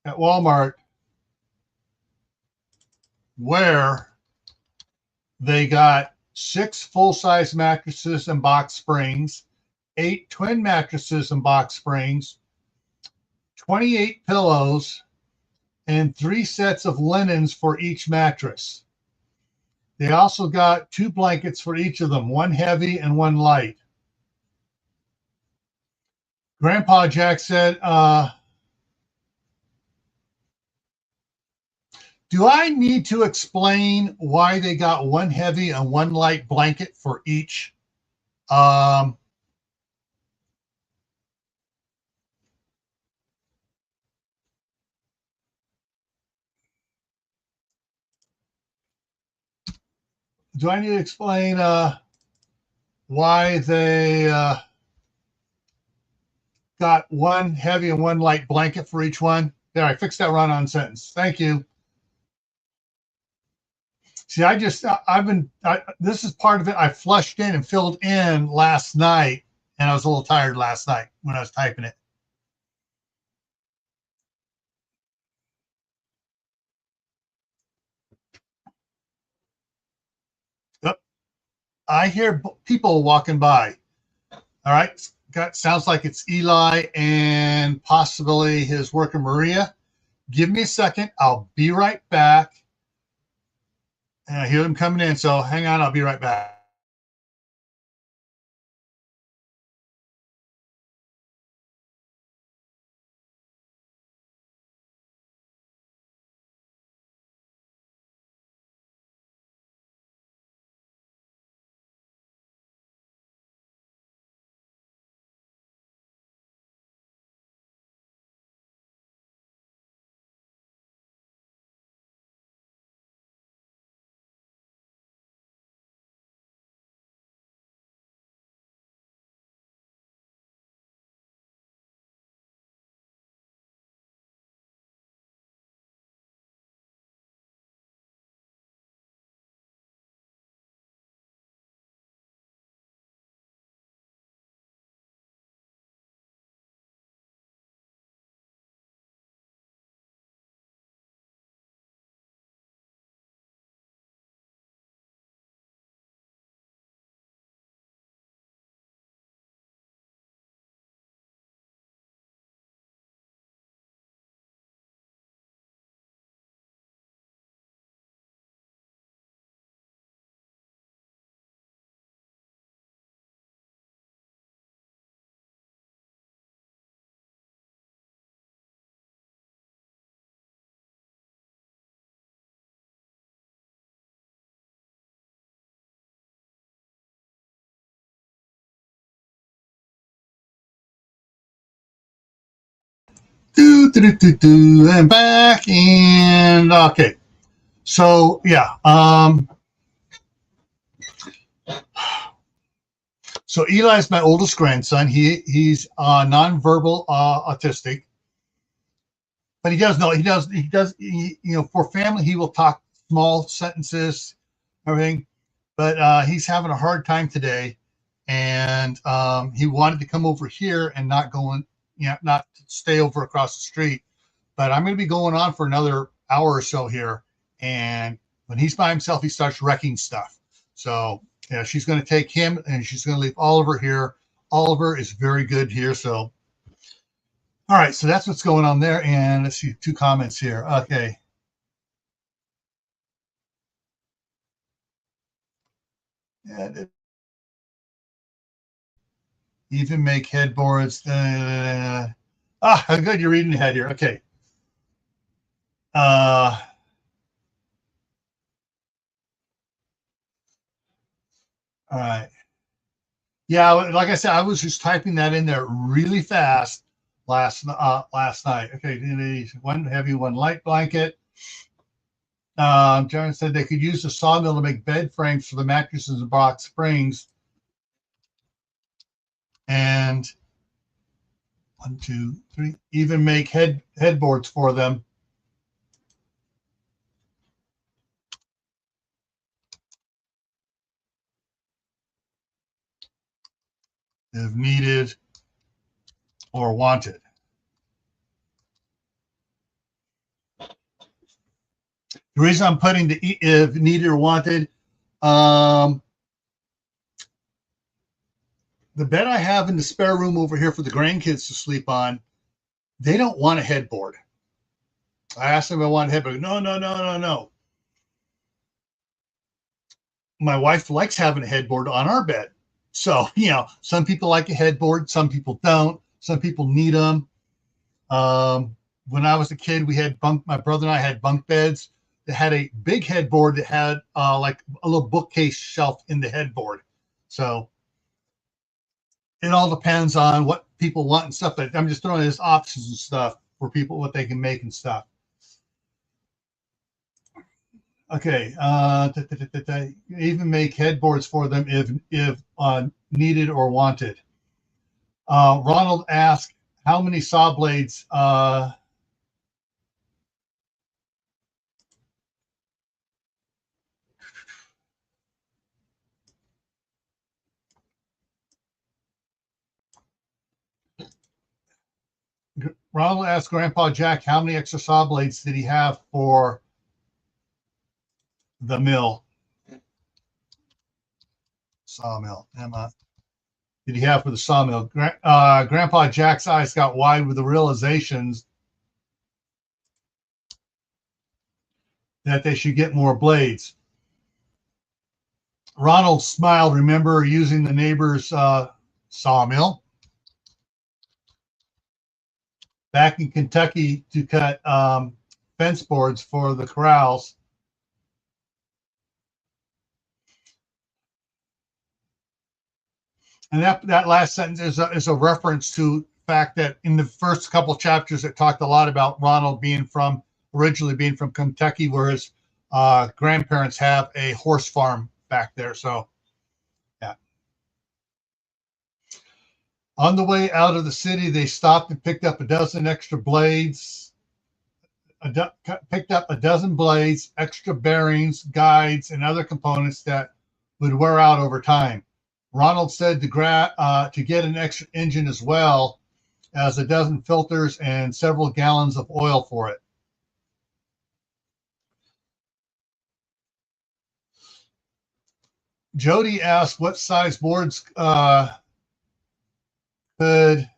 at Walmart where they got 6 full-size mattresses and box springs, 8 twin mattresses and box springs, 28 pillows, and 3 sets of linens for each mattress. They also got 2 blankets for each of them, 1 heavy and 1 light. Grandpa Jack said, do I need to explain why they got 1 heavy and 1 light blanket for each? Do I need to explain why they got 1 heavy and 1 light blanket for each one? There, I fixed that run-on sentence. Thank you. See, this is part of it. I flushed in and filled in last night, and I was a little tired last night when I was typing it. Yep. I hear people walking by. All right. Sounds like it's Eli and possibly his worker Maria. Give me a second. I'll be right back. And I hear them coming in, so hang on. I'll be right back. And back, and okay. So yeah, so Eli's my oldest grandson. He's nonverbal autistic, but he does know for family he will talk small sentences, everything. But he's having a hard time today, and he wanted to come over here and not stay over across the street. But I'm going to be going on for another hour or so here, and when he's by himself, he starts wrecking stuff. So yeah, she's going to take him and she's going to leave Oliver here. Oliver is very good here. So, all right. So that's what's going on there. And let's see 2 comments here. Okay. And even make headboards. Good. You're reading ahead here. Okay. All right. Yeah, like I said, I was just typing that in there really fast last night. Okay, one heavy, one light blanket. John said they could use the sawmill to make bed frames for the mattresses and box springs. And 1, 2, 3, even make headboards for them. If needed or wanted. The reason I'm putting the if needed or wanted, the bed I have in the spare room over here for the grandkids to sleep on, they don't want a headboard. I asked them if I want a headboard. No. My wife likes having a headboard on our bed. So, some people like a headboard, some people don't. Some people need them. When I was a kid, my brother and I had bunk beds that had a big headboard that had like a little bookcase shelf in the headboard. So it all depends on what people want and stuff. But I'm just throwing this options and stuff for people, what they can make and stuff. Okay. Even make headboards for them if needed or wanted. Ronald asked, how many saw blades Ronald asked Grandpa Jack how many extra saw blades did he have for the mill? Sawmill. Emma. Did he have for the sawmill? Grandpa Jack's eyes got wide with the realizations that they should get more blades. Ronald smiled, remember using the neighbor's sawmill back in Kentucky to cut fence boards for the corrals. And that last sentence is a reference to the fact that in the first couple of chapters, it talked a lot about Ronald originally being from Kentucky, where his grandparents have a horse farm back there. So, yeah. On the way out of the city, they stopped and picked up a dozen extra blades, extra bearings, guides, and other components that would wear out over time. Ronald said to get an extra engine as well as a dozen filters and several gallons of oil for it. Jody asked what size boards could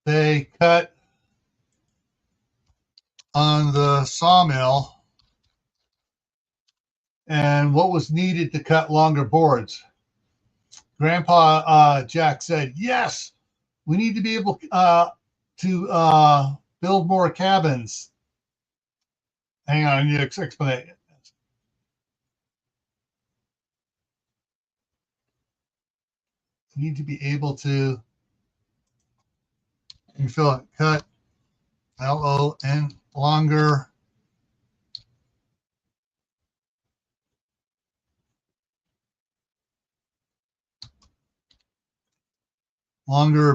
they cut on the sawmill and what was needed to cut longer boards. Grandpa Jack said, yes, we need to be able to build more cabins. Hang on, I need to explain it. We need to be able to cut LON longer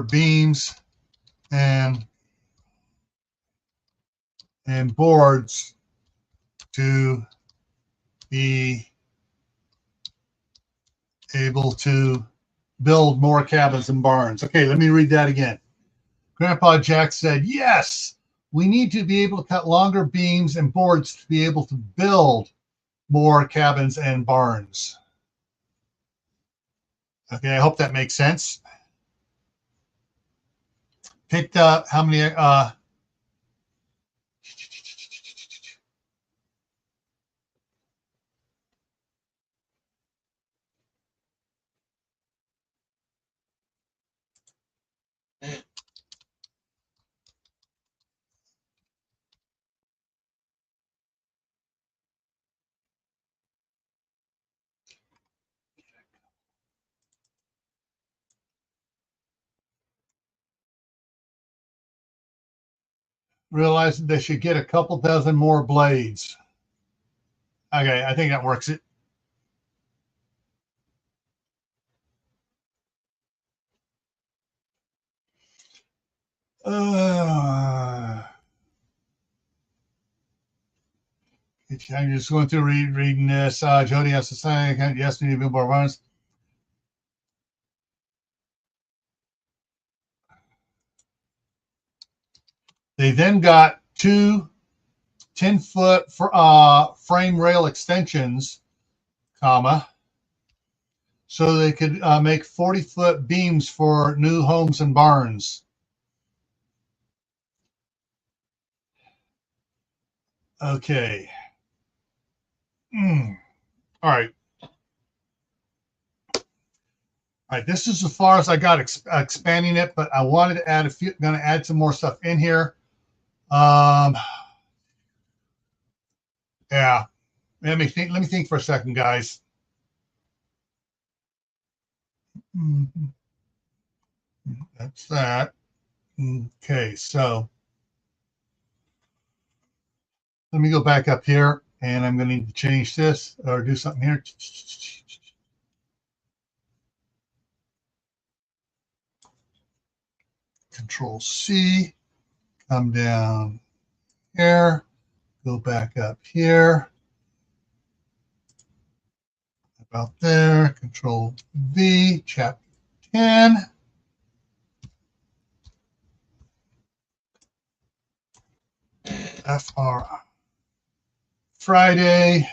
beams and boards to be able to build more cabins and barns. Okay, let me read that again. Grandpa Jack said, yes, we need to be able to cut longer beams and boards to be able to build more cabins and barns. Okay, I hope that makes sense. Picked up how many realized they should get a couple dozen more blades. Okay, I think that works it. I'm just going through reading this. Jody has to say, yes, we need to build more barns. They then got two 10-foot frame rail extensions, comma, so they could make 40-foot beams for new homes and barns. Okay. All right. All right, this is as far as I got expanding it, but I wanted to add going to add some more stuff in here. Yeah, let me think for a second, guys. That's that. Okay, so let me go back up here, and I'm going to need to change this or do something here. Control C, come down here, go back up here, about there, Control V, chapter 10. FR Friday.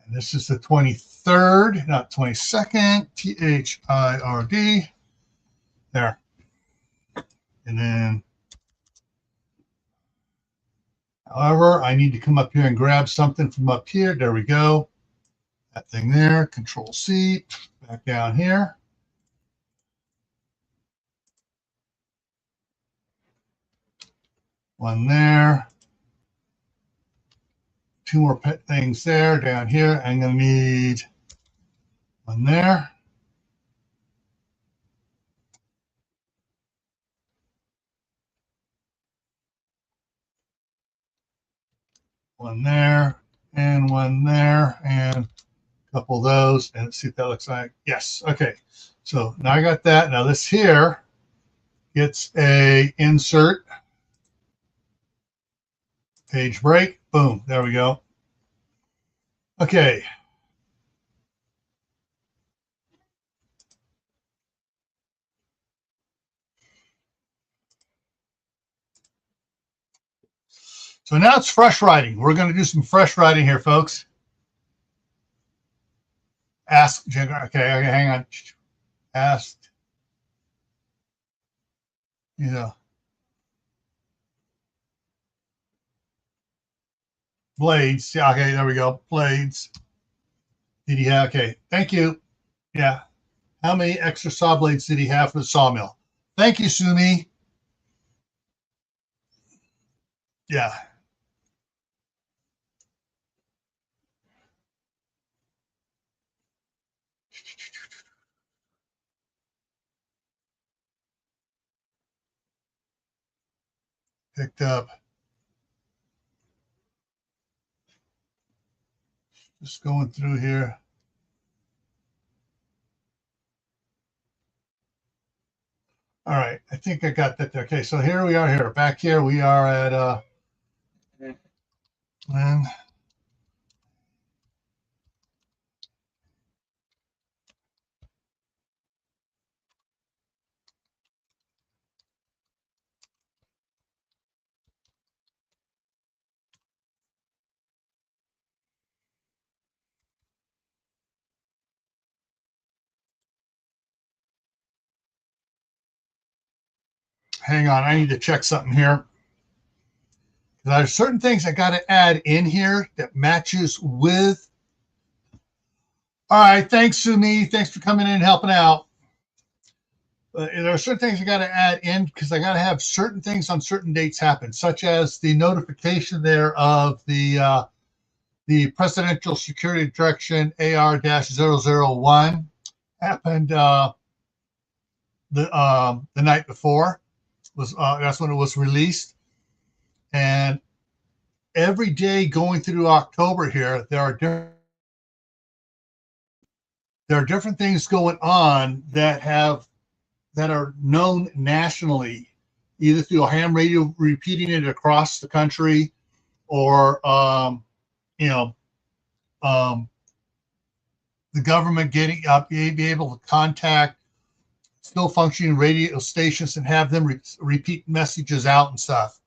And this is the 23rd, not 22nd, THIRD. There. And then, however, I need to come up here and grab something from up here. There we go. That thing there, Control C, back down here. One there. Two more pet things there, down here. I'm going to need one there. One there, and one there, and a couple of those, and let's see what that looks like. Yes, okay. So now I got that. Now this here gets a insert, page break, boom, there we go. Okay. So now it's fresh writing. We're going to do some fresh writing here, folks. Ask, okay, hang on. Asked, blades. Yeah, okay, there we go. Blades. Did he have, okay, thank you. Yeah. How many extra saw blades did he have for the sawmill? Thank you, Sumi. Yeah. Picked up. Just going through here. All right, I think I got that there. Okay, so here we are here. Back here we are at and hang on, I need to check something here. There's certain things I got to add in here that matches with. All right, thanks, Sumi. Thanks for coming in and helping out. There are certain things I got to add in because I got to have certain things on certain dates happen, such as the notification there of the Presidential Security Direction AR-001 happened the night before. Was That's when it was released, and every day going through October here, there are different things going on that are known nationally, either through a ham radio repeating it across the country, or you know, um, the government getting up, be able to contact still functioning radio stations and have them repeat messages out and stuff.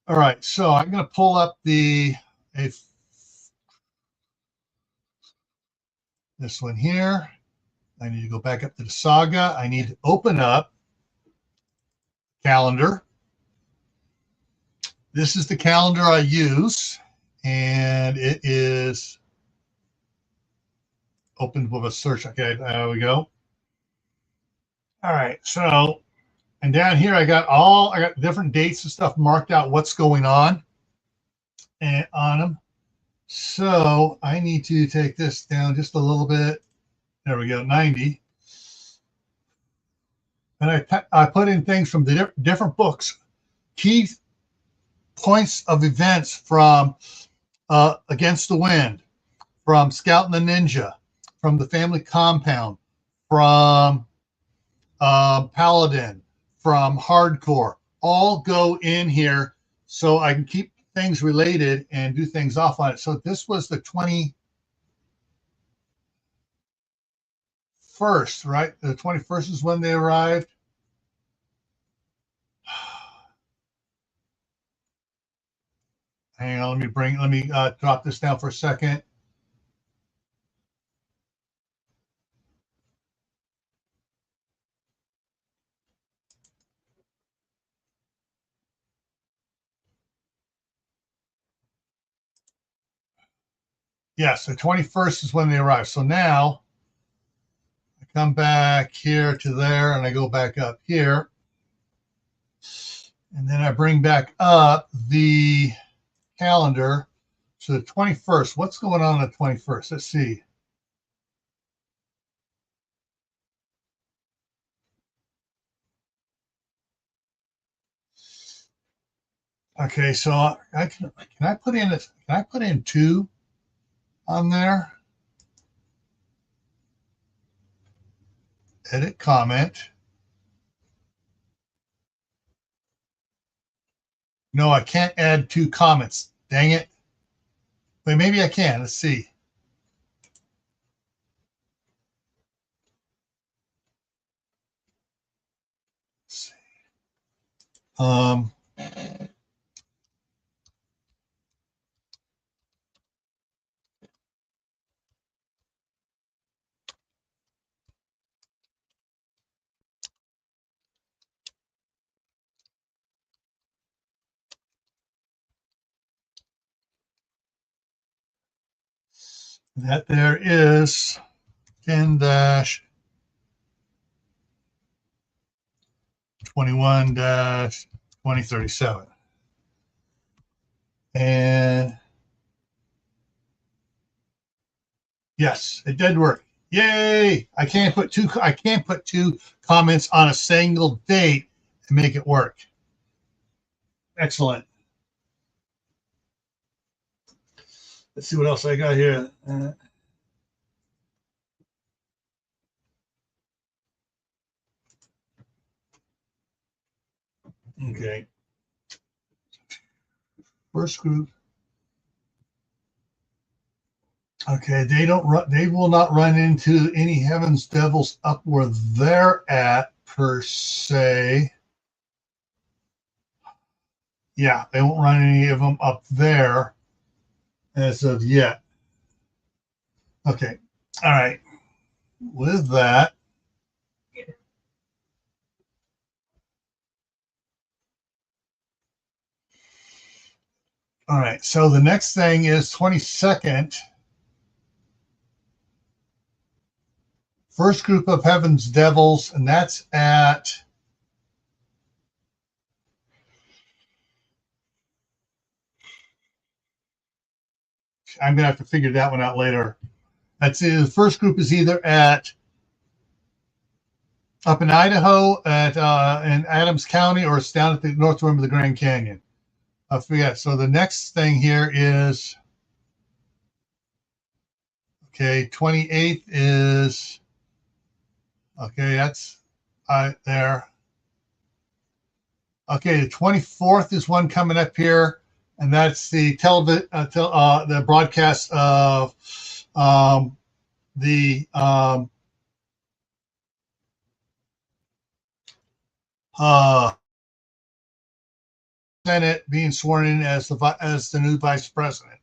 All right, so I'm going to pull up this one here. I need to go back up to the saga. I need to open up calendar. This is the calendar I use, and it is opened with a search. Okay, there we go. All right, so, and down here I got different dates and stuff marked out what's going on and on them. So I need to take this down just a little bit. There we go, 90. And I put in things from the different books, key points of events from Against the Wind, from Scout and the Ninja, from the Family Compound, from Paladin, from Hardcore, all go in here so I can keep things related and do things off on it. So this was the 21st, right? The 21st is when they arrived. Hang on, let me drop this down for a second. Yes, the 21st is when they arrive. So now I come back here to there and I go back up here. And then I bring back up the calendar. So the 21st, what's going on the 21st? Let's see. Okay, so can I put in 2 on there? Edit comment. No, I can't add 2 comments. Dang it. Wait, maybe I can. Let's see. Let's see. That there is 10-21-2037. And yes, it did work. Yay! I can't put two comments on a single date and make it work. Excellent. Let's see what else I got here. Okay. First group. Okay, they don't run. They will not run into any heavens devils up where they're at per se. Yeah, they won't run any of them up there as of yet. Okay, all right. With that, all right. So the next thing is 22nd. First group of heavens devils, and that's at. I'm gonna have to figure that one out later. That's the first group is either at up in Idaho at in Adams County, or it's down at the north rim of the Grand Canyon. I forget. So the next thing here is okay. 28th is okay. That's there. Okay, the 24th is one coming up here, and that's the the broadcast of the Senate being sworn in as the new vice president.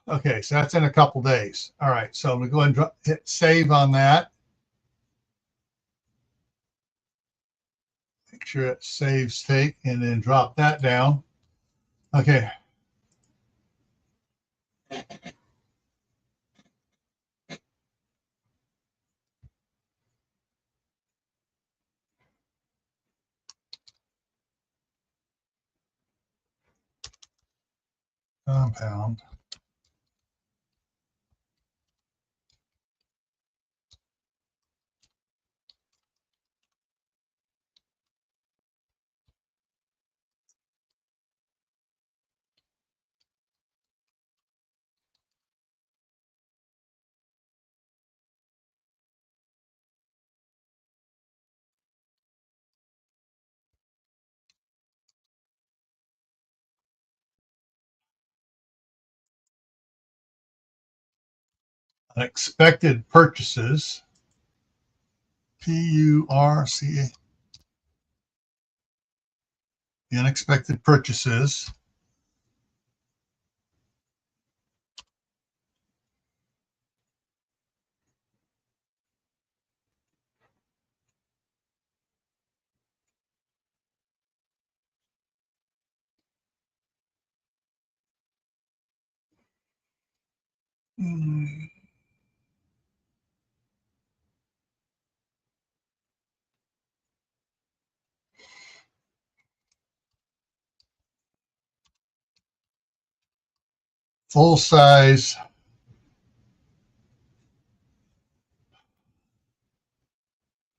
Okay, so that's in a couple days. All right, so I'm gonna go and hit save on that. Make sure it saves take, and then drop that down. Okay. Compound. Unexpected purchases. PURCA. The unexpected purchases. Full size.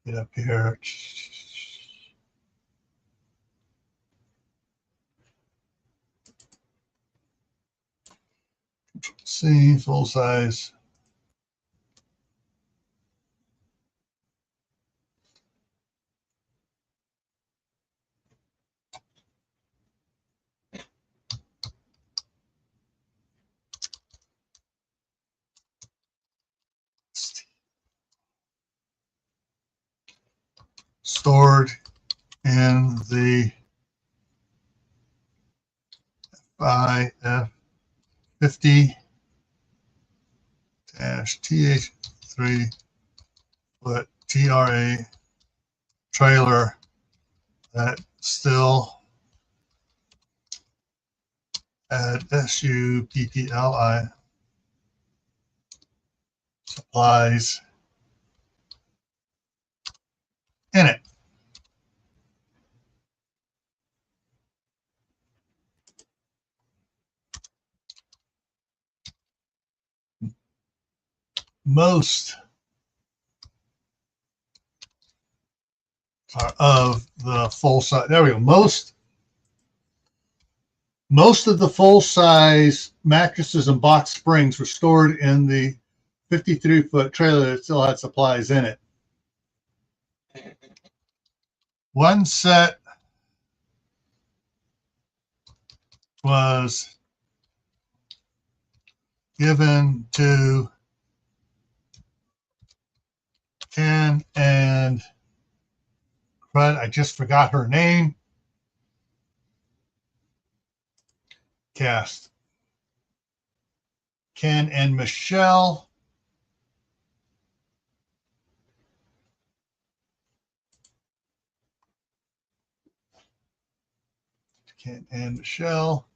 Get up here. See, full size. Stored in the FI50-TH3 foot TRA trailer that still had SUPPLI supplies in it. Most of the full size, there we go. Most of the full size mattresses and box springs were stored in the 53-foot trailer that still had supplies in it. One set was given to Ken and Crud. I just forgot her name. Cast Ken and Michelle. Ken and Michelle.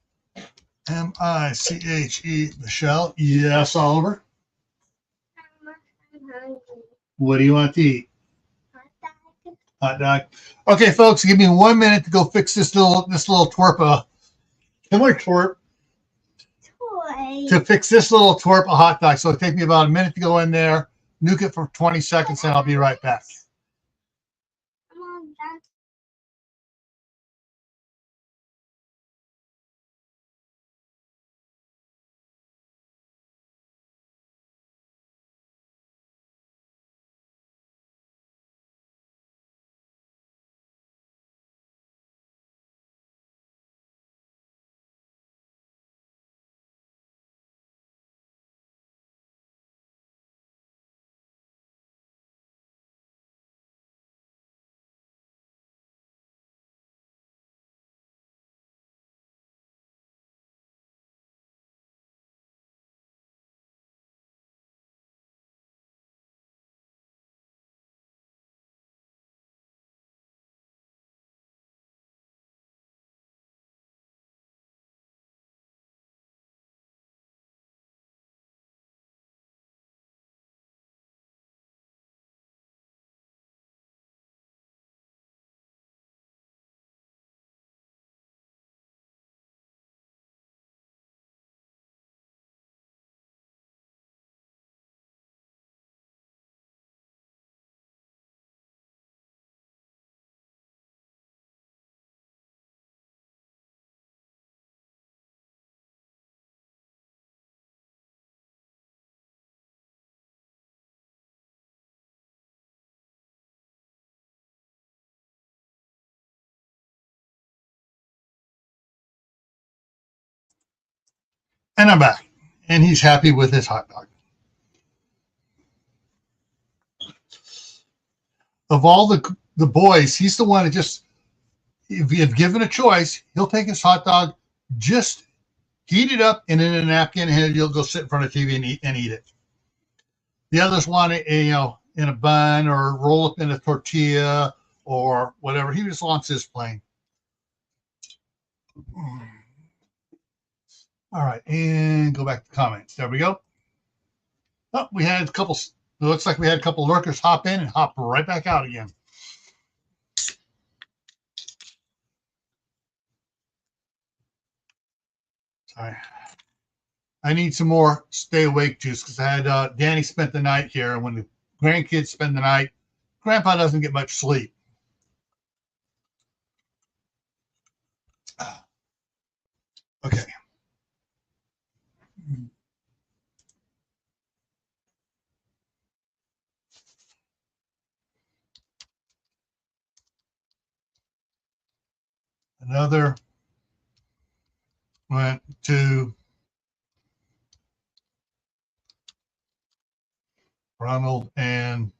M-I-C-H-E, Michelle. Yes, Oliver. What do you want to eat? Hot dog. Okay, folks, give me 1 minute to go fix this little twerp. Come here, twerp. To fix this little twerp a hot dog. So it'll take me about a minute to go in there, nuke it for 20 seconds, and I'll be right back. And I'm back. And he's happy with his hot dog. Of all the boys, he's the one that just, if given a choice, he'll take his hot dog, just heat it up and in a napkin, and he'll go sit in front of TV and eat it. The others want it, in a bun or roll up in a tortilla or whatever. He just wants his plain. All right, and go back to comments. There we go. Oh, we had a couple. It looks like we had a couple lurkers hop in and hop right back out again. Sorry. I need some more stay awake juice because I had Danny spent the night here, and when the grandkids spend the night, Grandpa doesn't get much sleep. Okay. Another went to Ronald and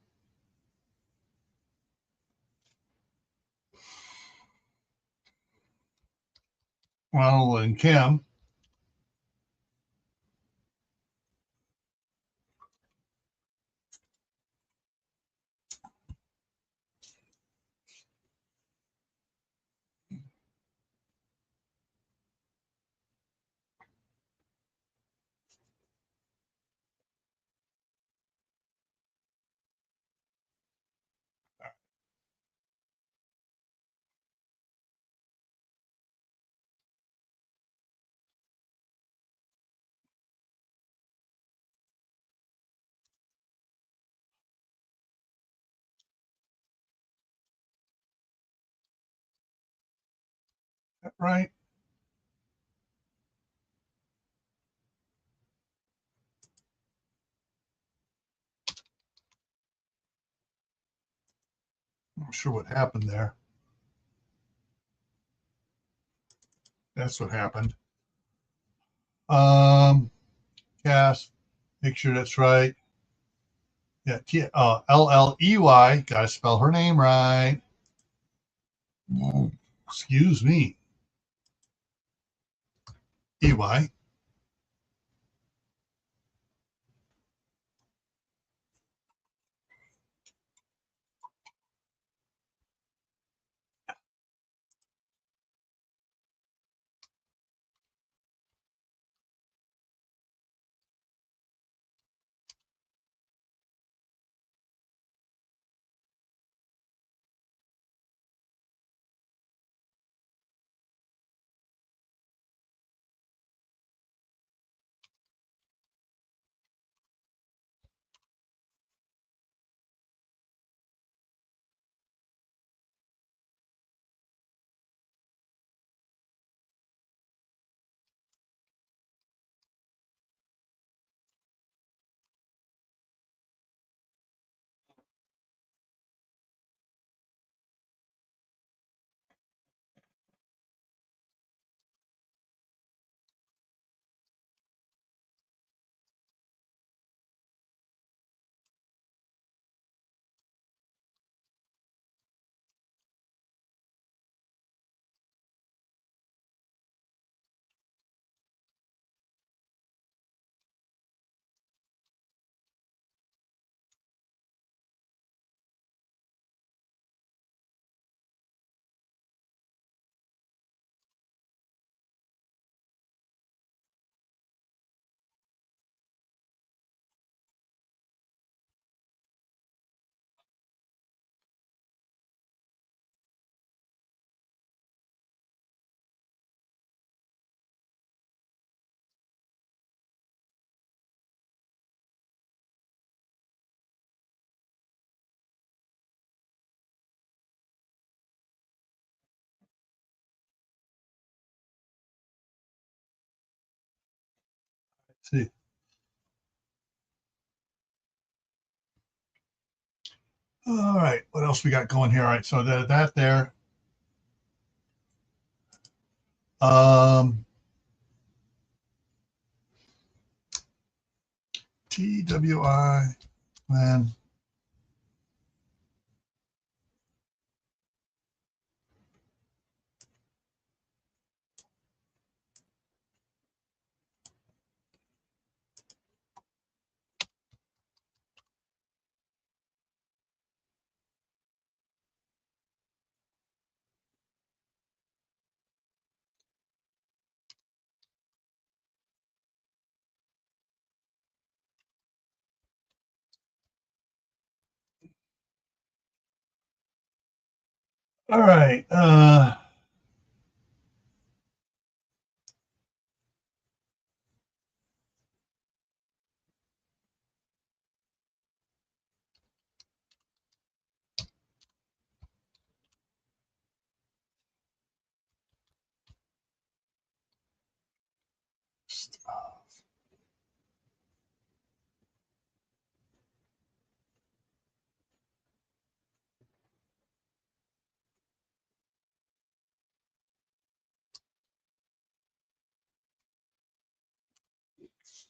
Kim. Right. I'm not sure what happened there. That's what happened. Cass, make sure that's right. Yeah, Lley. Gotta spell her name right. Excuse me. EY. Let's see. All right, what else we got going here? All right, so that there. TWI, man. All right.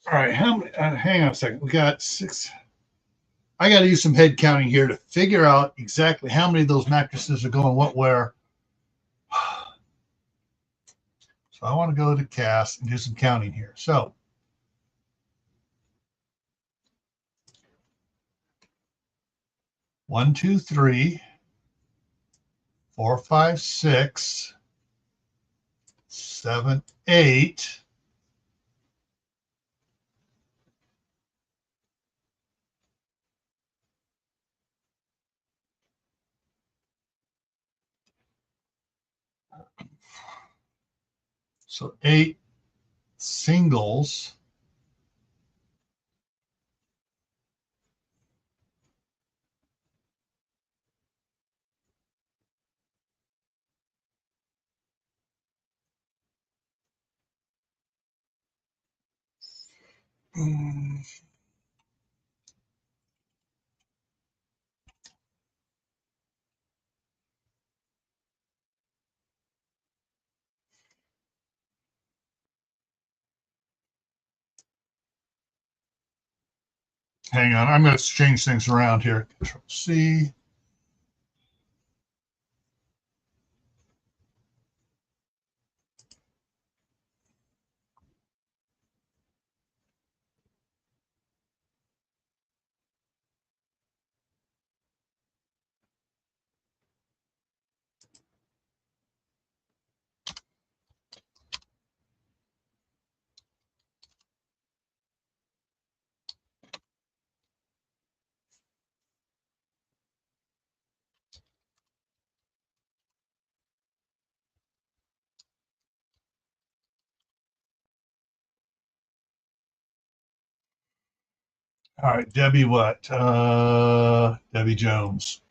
All right, how many? Hang on a second. We got 6. I got to do some head counting here to figure out exactly how many of those mattresses are going what where. So I want to go to Cass and do some counting here. So 1, 2, 3, 4, 5, 6, 7, 8. So 8 singles. Hang on, I'm going to change things around here. Control C. All right, Debbie what? Debbie Jones.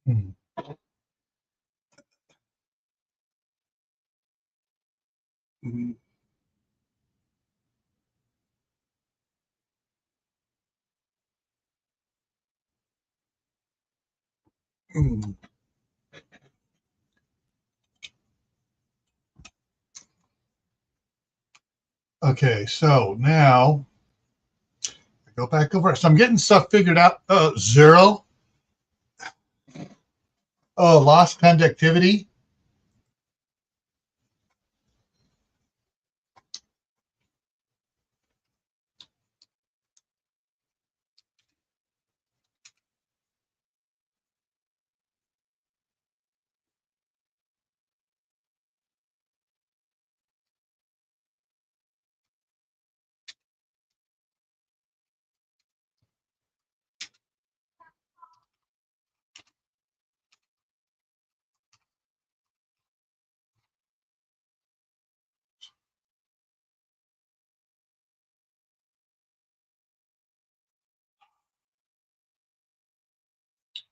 Mm, mm, mm. Okay, so now I go back over. So I'm getting stuff figured out. Oh, zero. Oh, lost conductivity.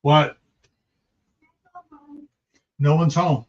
What? No one's home.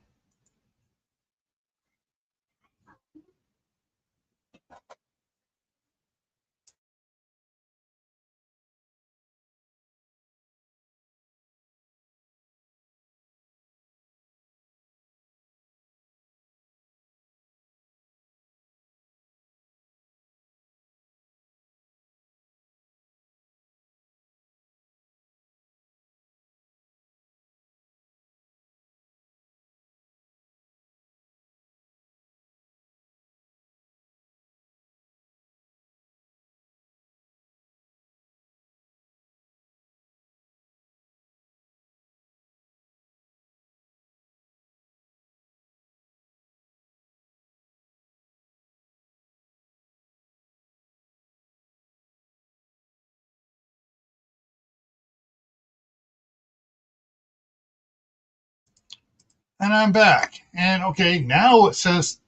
And I'm back. And okay, now it says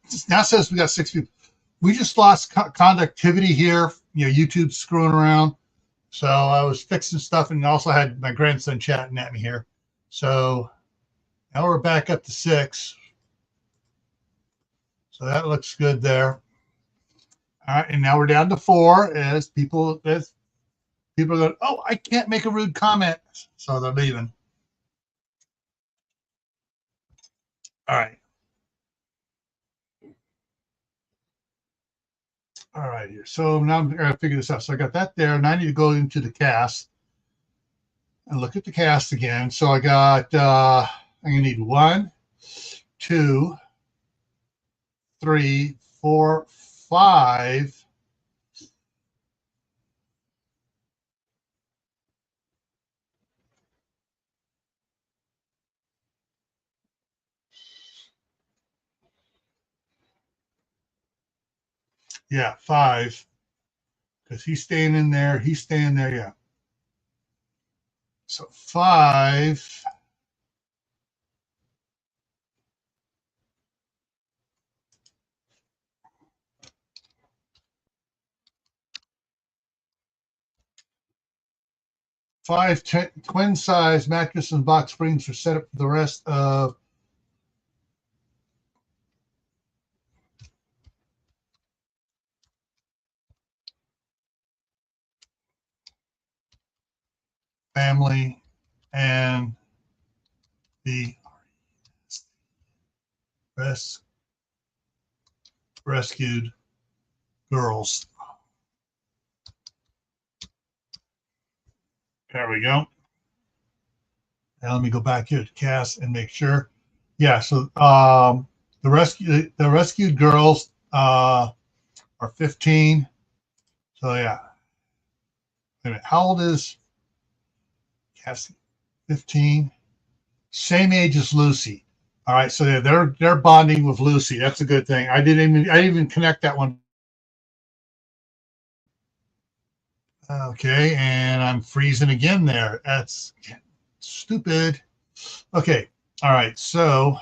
we got 6 people. We just lost conductivity here. You know, YouTube's screwing around. So I was fixing stuff and also had my grandson chatting at me here. So now we're back up to 6. So that looks good there. All right, and now we're down to 4 as people are going, oh, I can't make a rude comment. So they're leaving. All right. All right here. So now I'm going to figure this out. So I got that there. Now I need to go into the cast and look at the cast again. So I got, I'm going to need 1, 2, 3, 4, 5. Yeah, 5. Because he's staying in there. He's staying there. Yeah. So 5. 5 twin size mattress and box springs are set up for the rest of family and the rescued girls. There we go. Now let me go back here to cast and make sure. Yeah, so the rescued girls are 15. So yeah. Wait a minute. How old is Cassie? 15. Same age as Lucy. All right, so they're bonding with Lucy. That's a good thing. I didn't even connect that one. Okay, and I'm freezing again there. That's stupid. Okay, all right, so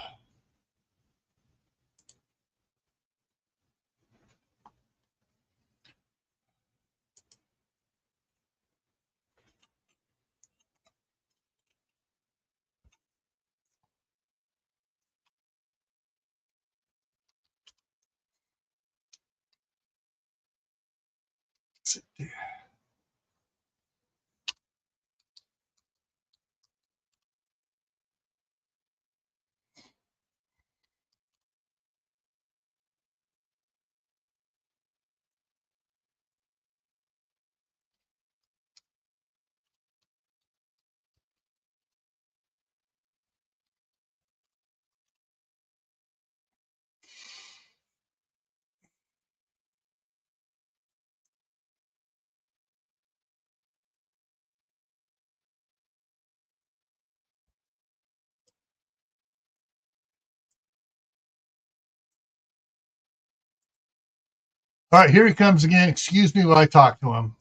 all right, here he comes again. Excuse me while I talk to him.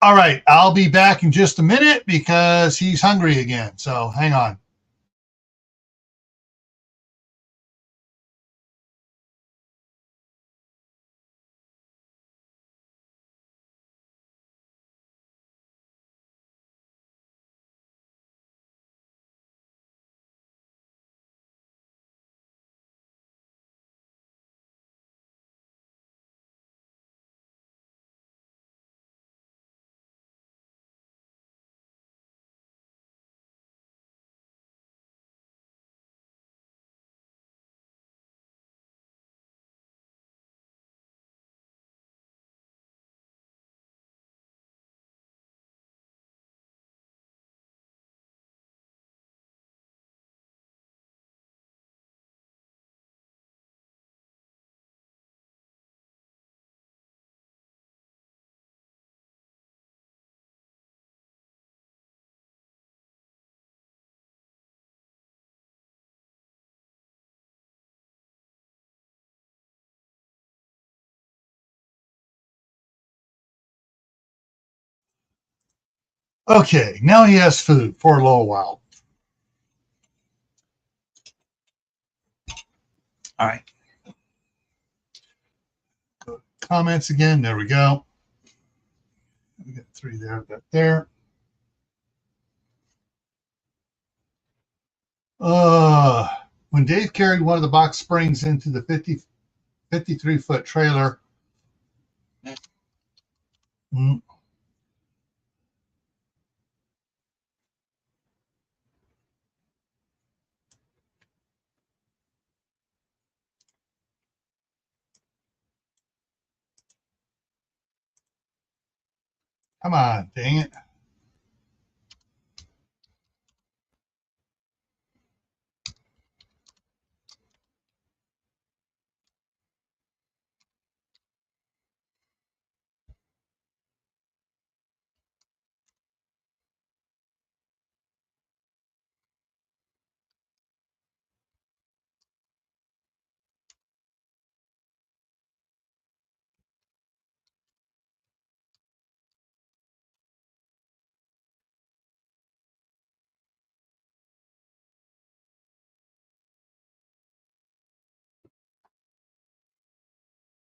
All right, I'll be back in just a minute because he's hungry again. So hang on. Okay, now he has food for a little while. All right. Comments again. There we go. We got 3 there, got there. When Dave carried one of the box springs into the 53-foot trailer. Mm, come on, dang it.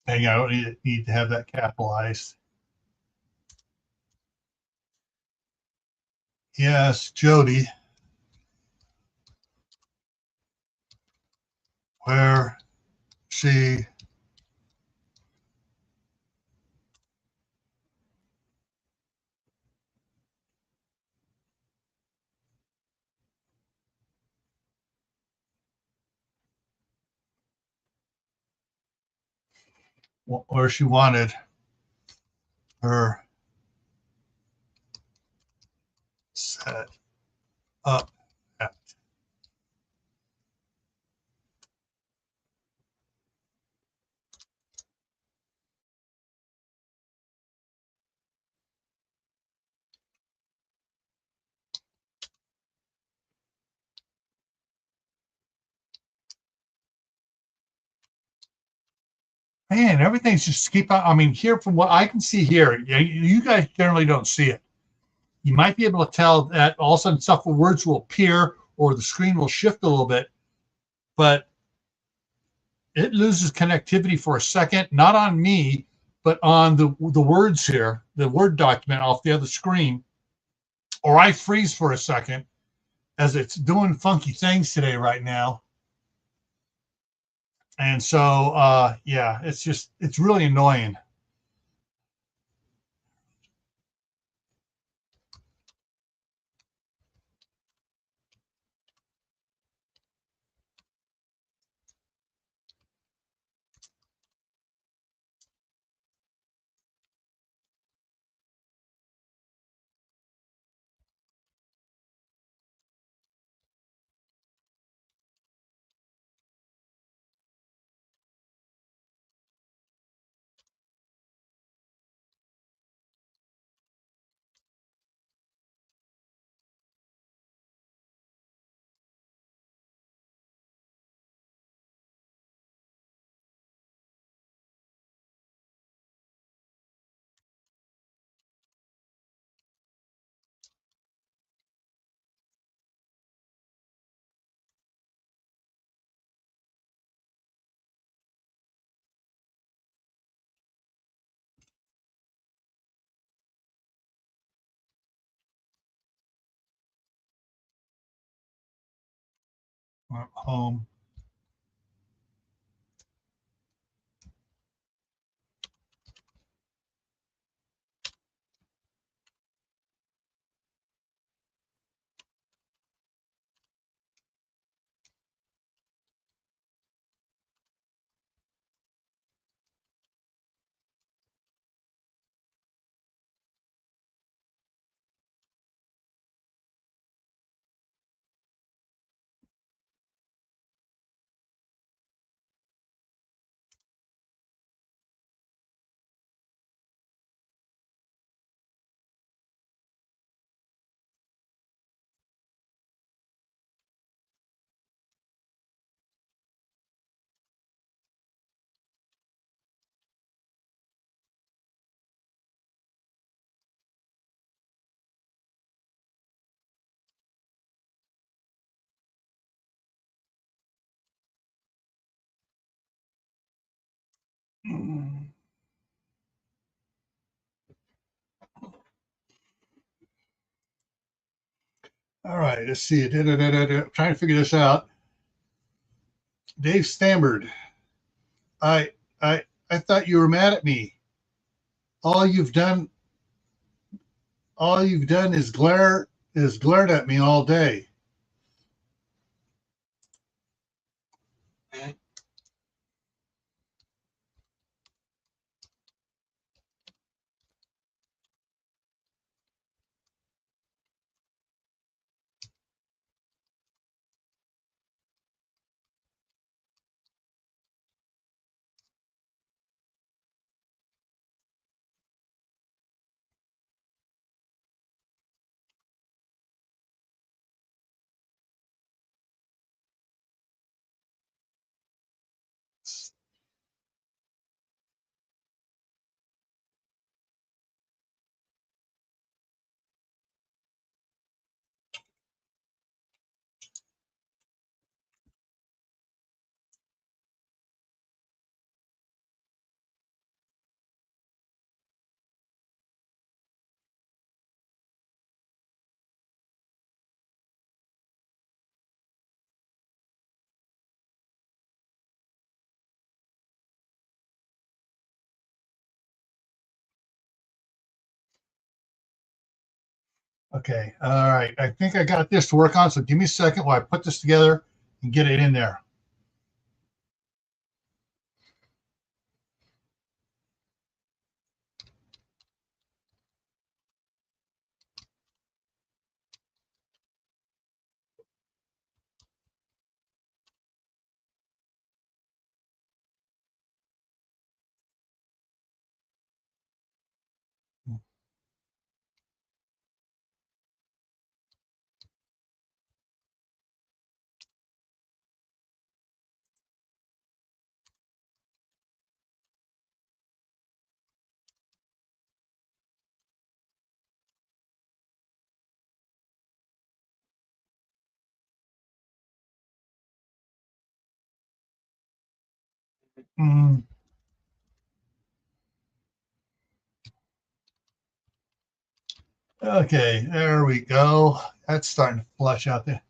Dang, I don't need to have that capitalized. Yes, Jody, where she wanted her set up at. Man, everything's just keep on. I mean, here from what I can see here, you guys generally don't see it. You might be able to tell that all of a sudden stuff words will appear or the screen will shift a little bit, but it loses connectivity for a second, not on me, but on the words here, the Word document off the other screen, or I freeze for a second as it's doing funky things today right now. And so, yeah, it's really annoying. Home. All right, let's see. Trying to figure this out. Dave stammered. I, I thought you were mad at me. All you've done, all you've done is glared at me all day. Okay. All right. I think I got this to work on. So give me a second while I put this together and get it in there. Mm, okay. There we go. That's starting to flush out there.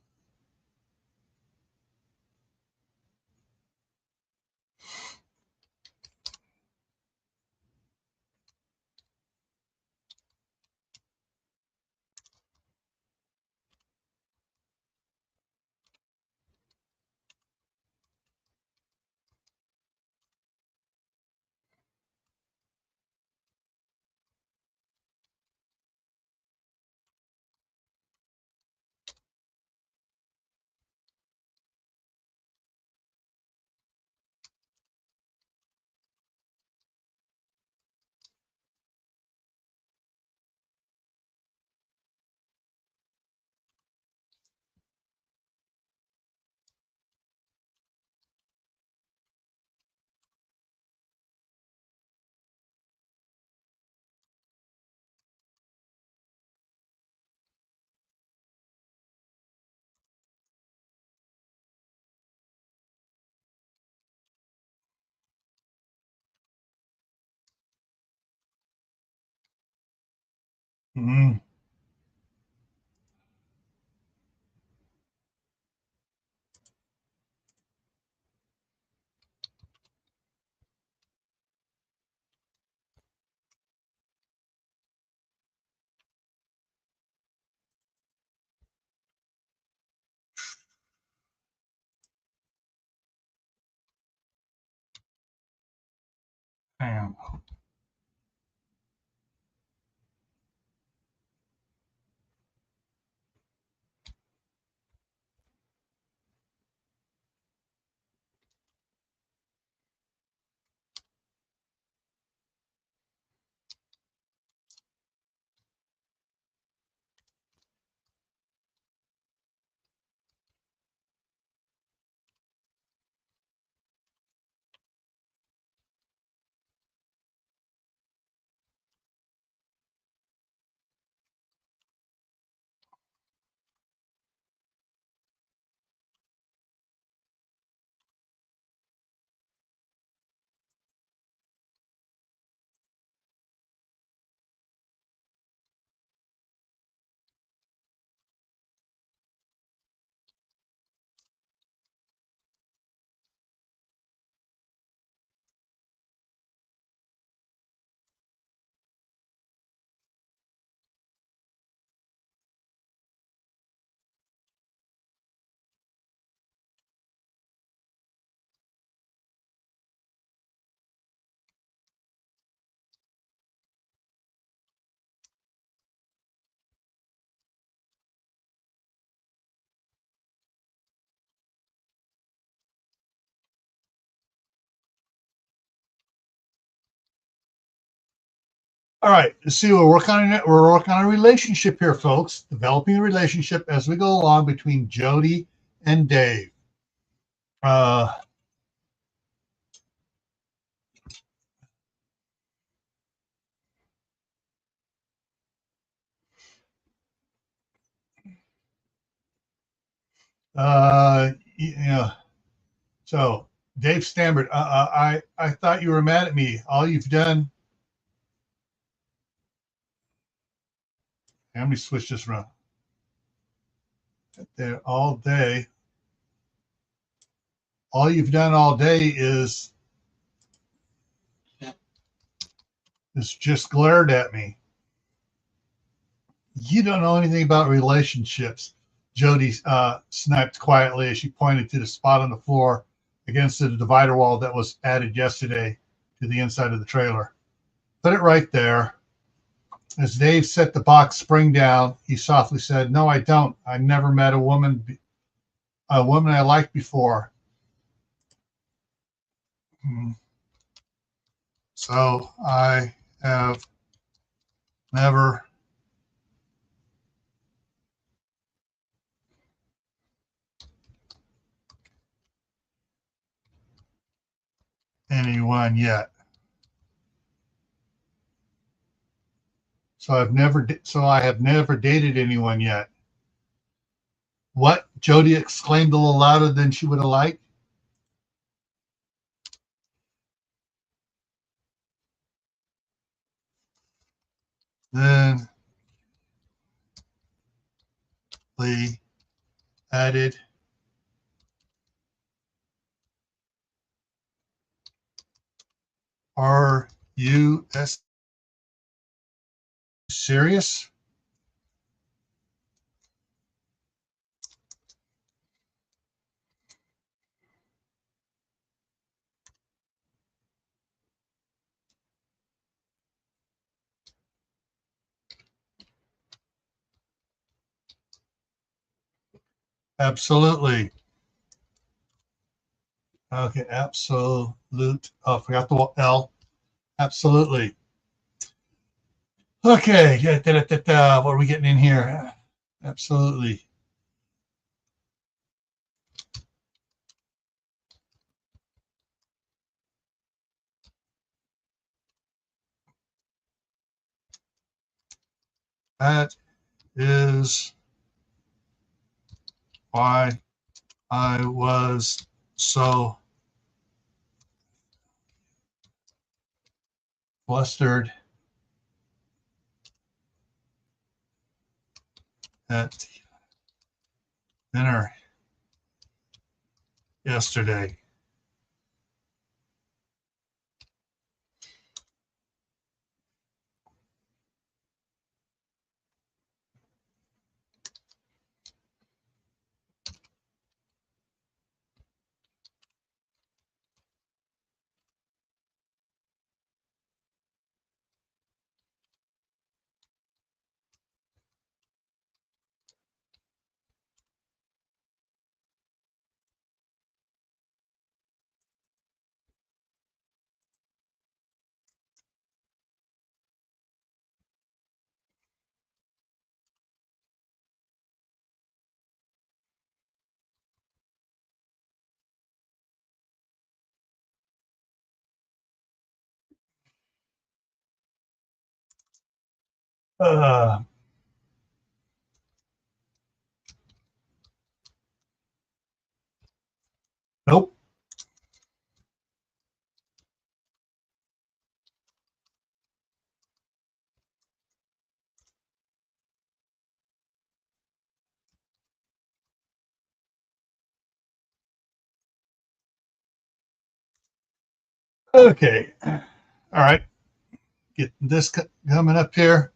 Mm, damn. All right, let's see. We're working on a relationship here, folks. Developing a relationship as we go along between Jody and Dave. Uh, yeah. So Dave stammered. I thought you were mad at me. All you've done. Let me switch this around. There all day. All you've done all day is just glared at me. You don't know anything about relationships. Jody snapped quietly as she pointed to the spot on the floor against the divider wall that was added yesterday to the inside of the trailer. Put it right there. As Dave set the box spring down, he softly said, "No, I don't. I never met a woman I liked before. So I have never anyone yet. So I have never dated anyone yet." What? Jody exclaimed a little louder than she would have liked. Then Lee added, "Are you serious?" Absolutely. Okay, absolute. Oh, forgot the L. Absolutely. Okay, what are we getting in here? Absolutely. That is why I was so flustered at dinner yesterday. Uh, nope. Okay. All right. Get this coming up here.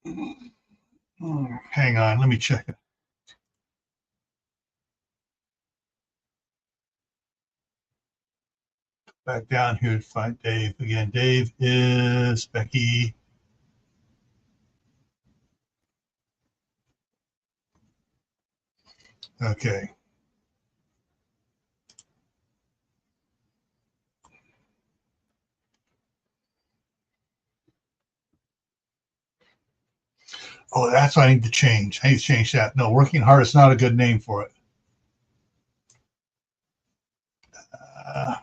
Hang on, let me check it. Back down here to find Dave again. Dave is Becky. Okay. Oh, that's what I need to change. I need to change that. No, working hard is not a good name for it.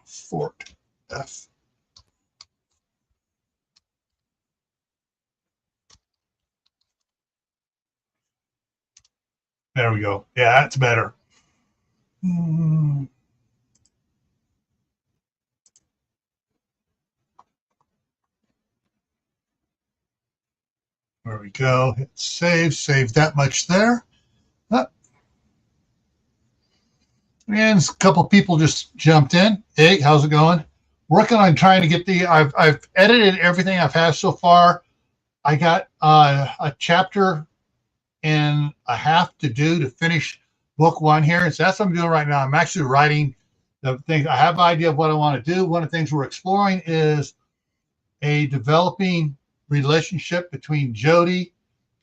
Fort F. There we go. Yeah, that's better. There we go. Hit save. Save that much there. And a couple people just jumped in. Hey, how's it going? Working on trying to get I've edited everything I've had so far. I got a chapter and a half to do to finish book one here. And so that's what I'm doing right now. I'm actually writing the things. I have an idea of what I want to do. One of the things we're exploring is a developing relationship between Jody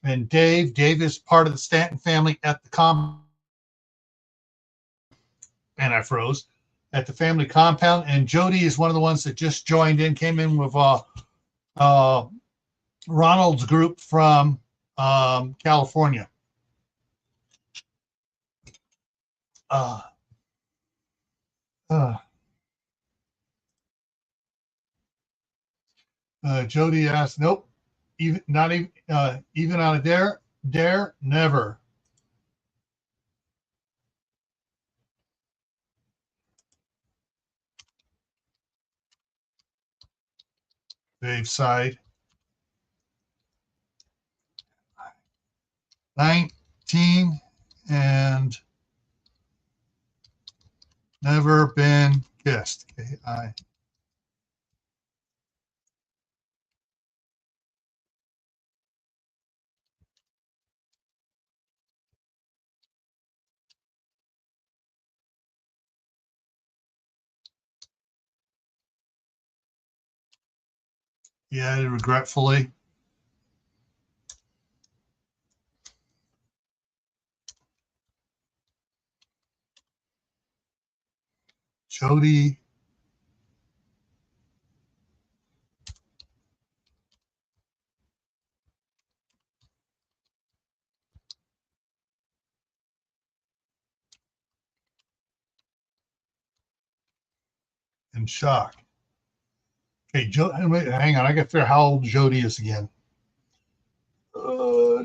and Dave. Dave is part of the Stanton family at the and I froze at the family compound. And Jody is one of the ones that just joined in, came in with Ronald's group from California. Jody asked, "Nope, even not even on a dare, never." Dave sighed. 19 and never been kissed. K-I. He added regretfully. Jody. In shock. Okay, hang on. I got to figure out how old Jody is again.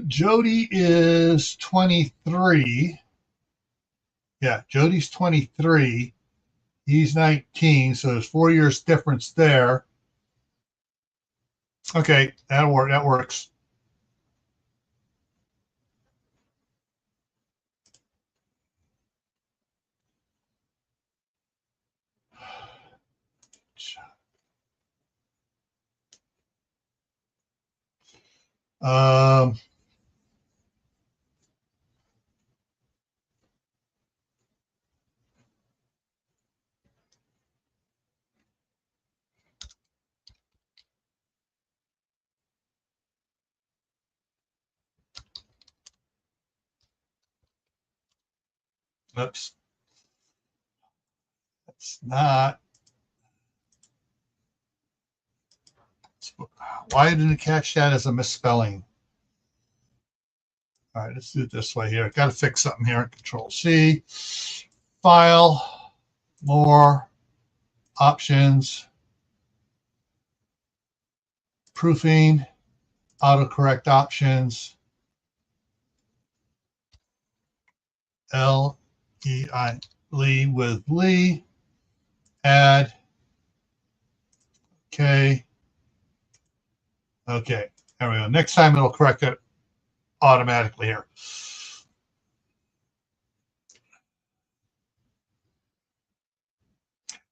Jody is 23. Yeah, Jody's 23. He's 19, so there's 4 years difference there. Okay, that'll work. That works. Um, oops. That's not. Why didn't it catch that as a misspelling? All right, let's do it this way here. Got to fix something here. Control C. File. More. Options. Proofing. Autocorrect options. L-E-I. Lee with Lee. Add. Okay. Okay. There we go. Next time it'll correct it automatically here.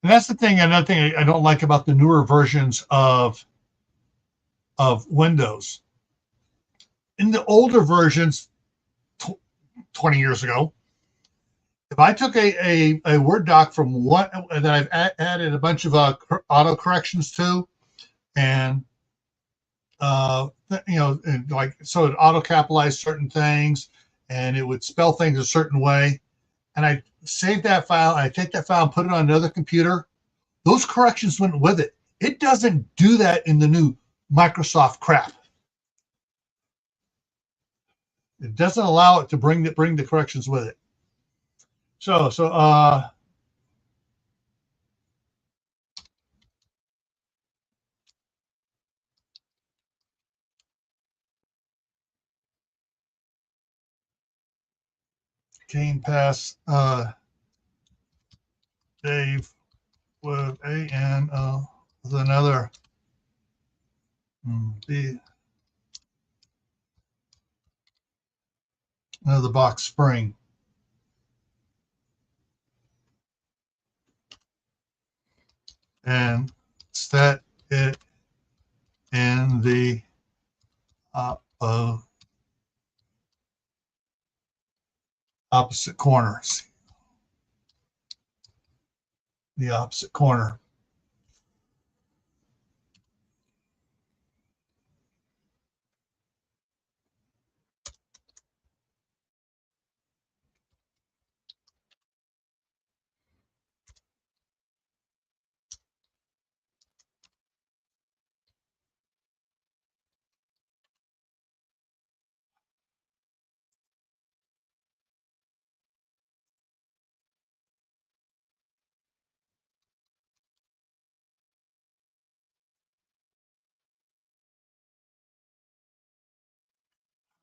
And that's the thing. Another thing I don't like about the newer versions of Windows. in the older versions, 20 years ago, if I took a Word doc from one that I've added a bunch of auto corrections to, and like, so it auto capitalized certain things, and it would spell things a certain way, and I save that file, I take that file and put it on another computer, those corrections went with it. It doesn't do that in the new Microsoft crap. It doesn't allow it to bring the corrections with it. So Game Pass Dave with A-N-O with another B, another box spring. And set it in the opposite corners. The opposite corner.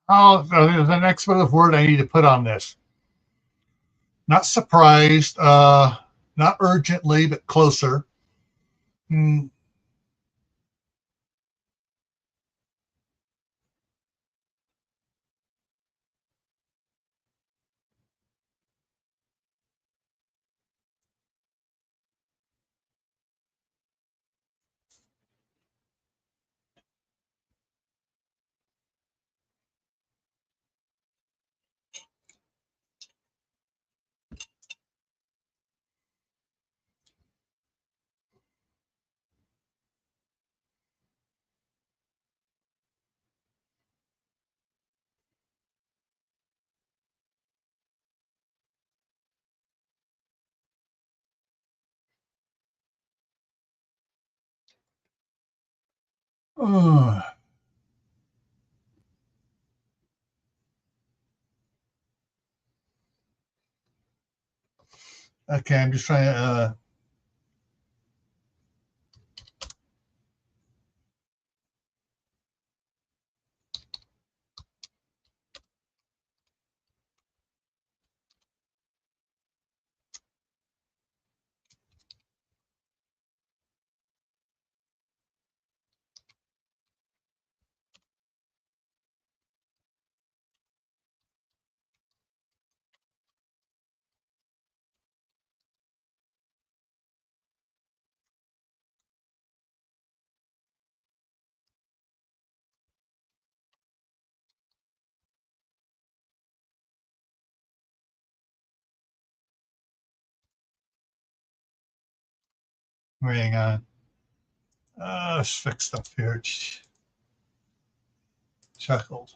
Oh, the next word I need to put on this. Not surprised, not urgently, but closer. Mm. Okay, I'm just trying to. Hang on. Let's fix stuff here. Chuckled.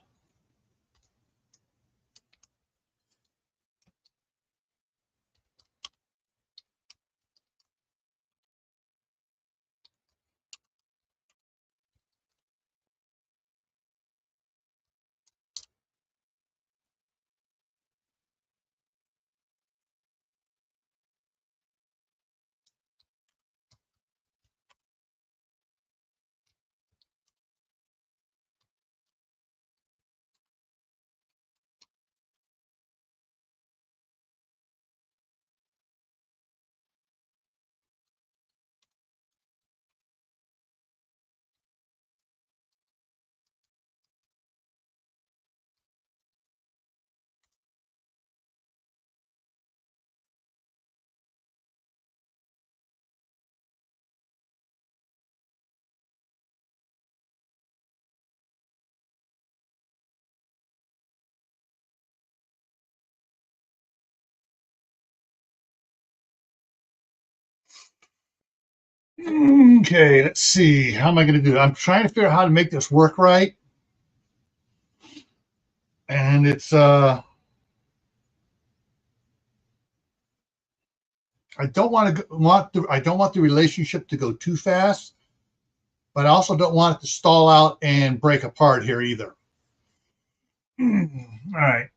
Okay, let's see. How am I going to do it? I'm trying to figure out how to make this work right. And it's I don't want the relationship to go too fast, but I also don't want it to stall out and break apart here either. All right.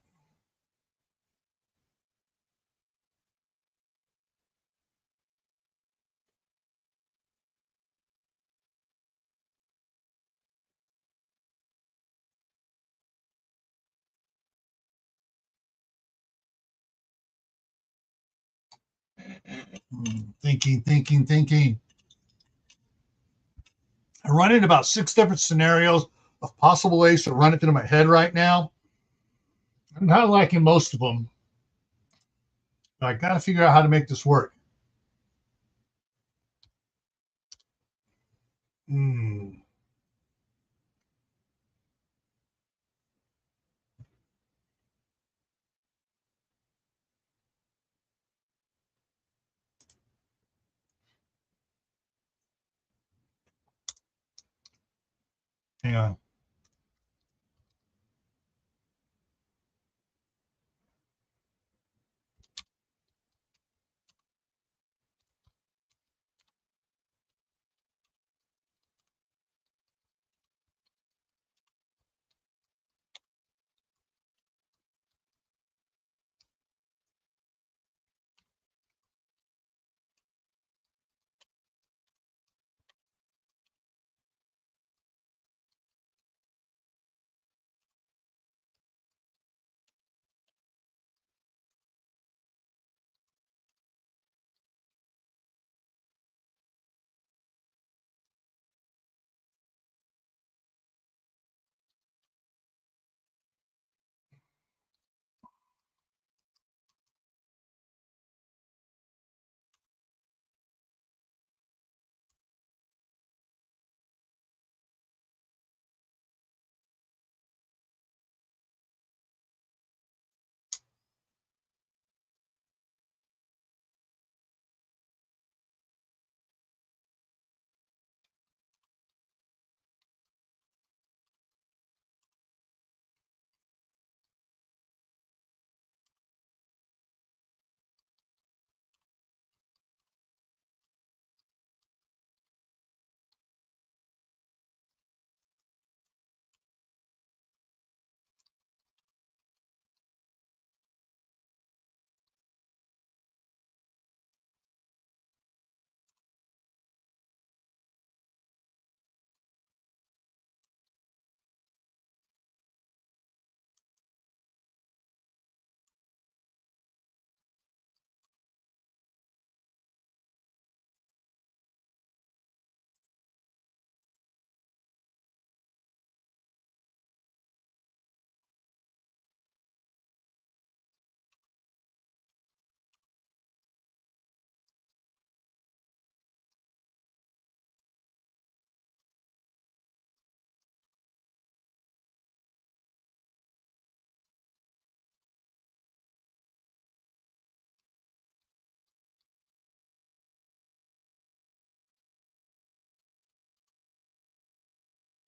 Thinking. I run in about 6 different scenarios of possible ways to run it through my head right now. I'm not liking most of them. But I got to figure out how to make this work. Hmm. Hang on.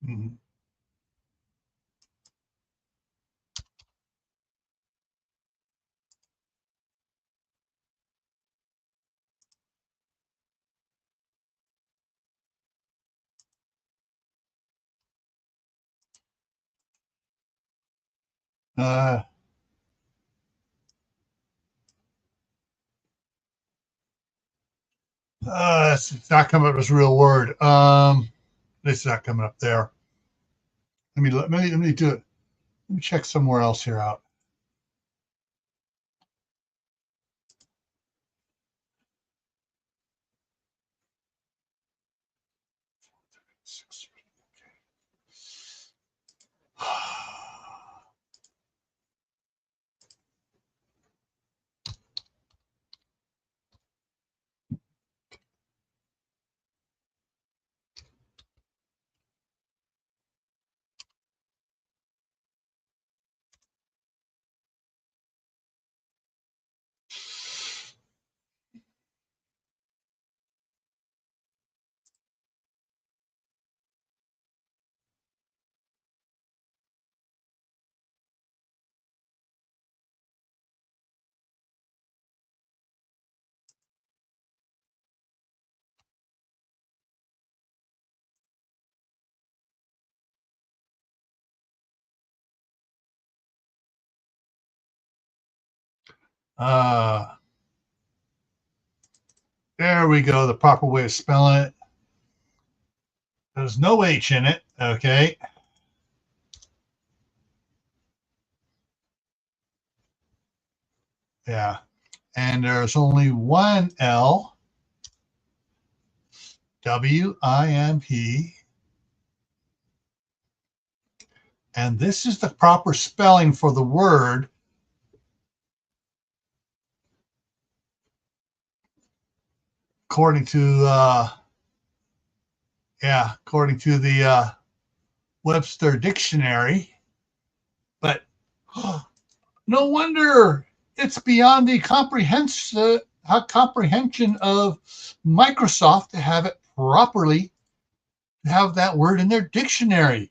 Mhm. Uh, it's not coming up as a real word. It's not coming up there. Let me do it. Let me check somewhere else here out. There we go. The proper way of spelling it. There's no H in it. Okay. Yeah. And there's only one L. WIMP. And this is the proper spelling for the word. According to the Webster Dictionary. But no wonder it's beyond the comprehension of Microsoft to have it properly, have that word in their dictionary.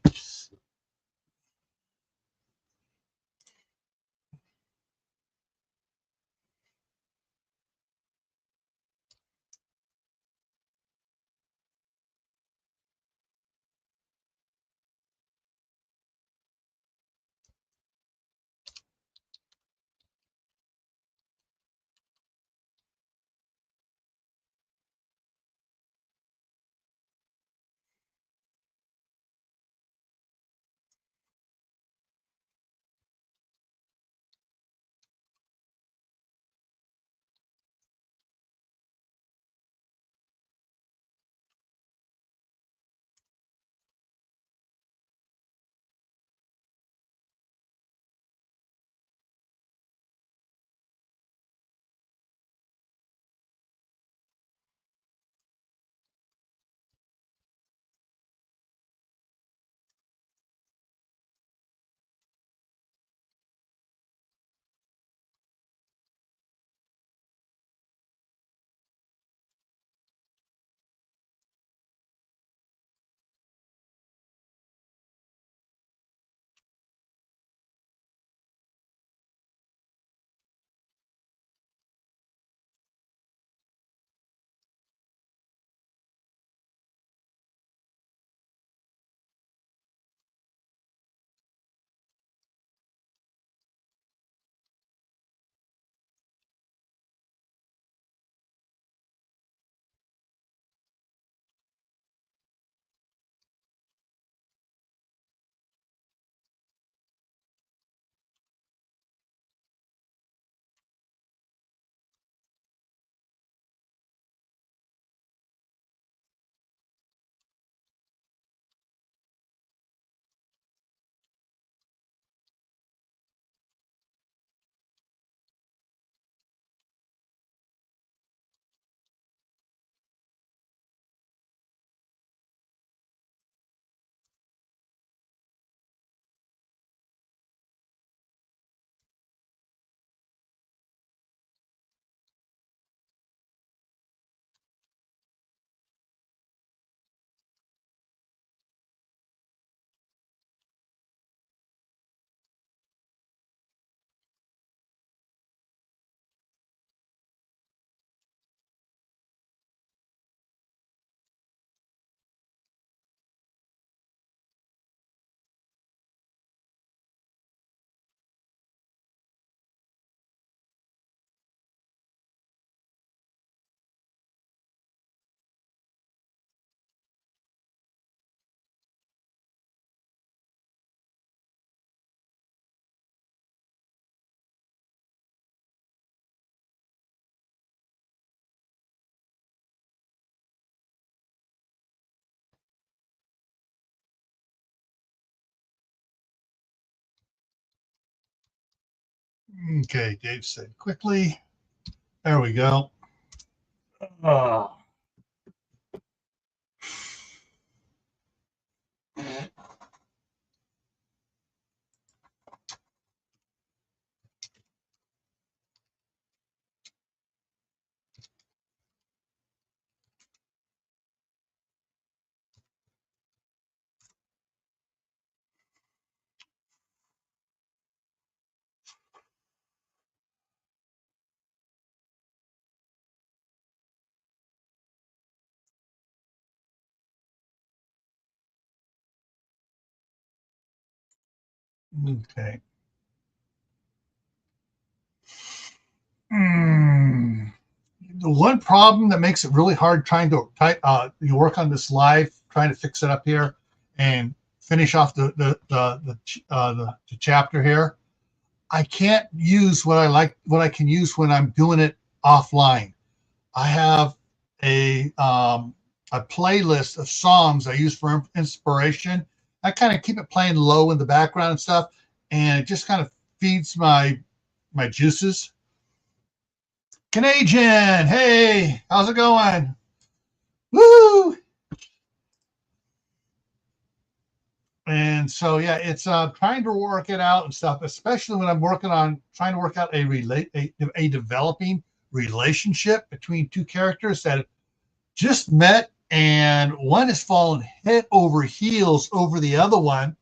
Okay, Dave said quickly. There we go. Oh. Okay. The one problem that makes it really hard trying to work on this live, trying to fix it up here and finish off the chapter here. I can't use what I can use when I'm doing it offline. I have a playlist of songs I use for inspiration. I kind of keep it playing low in the background and stuff, and it just kind of feeds my juices. Canadian, hey, how's it going? Woo! And so yeah, it's trying to work it out and stuff, especially when I'm working on trying to work out a developing relationship between two characters that just met, and one has fallen head over heels over the other one,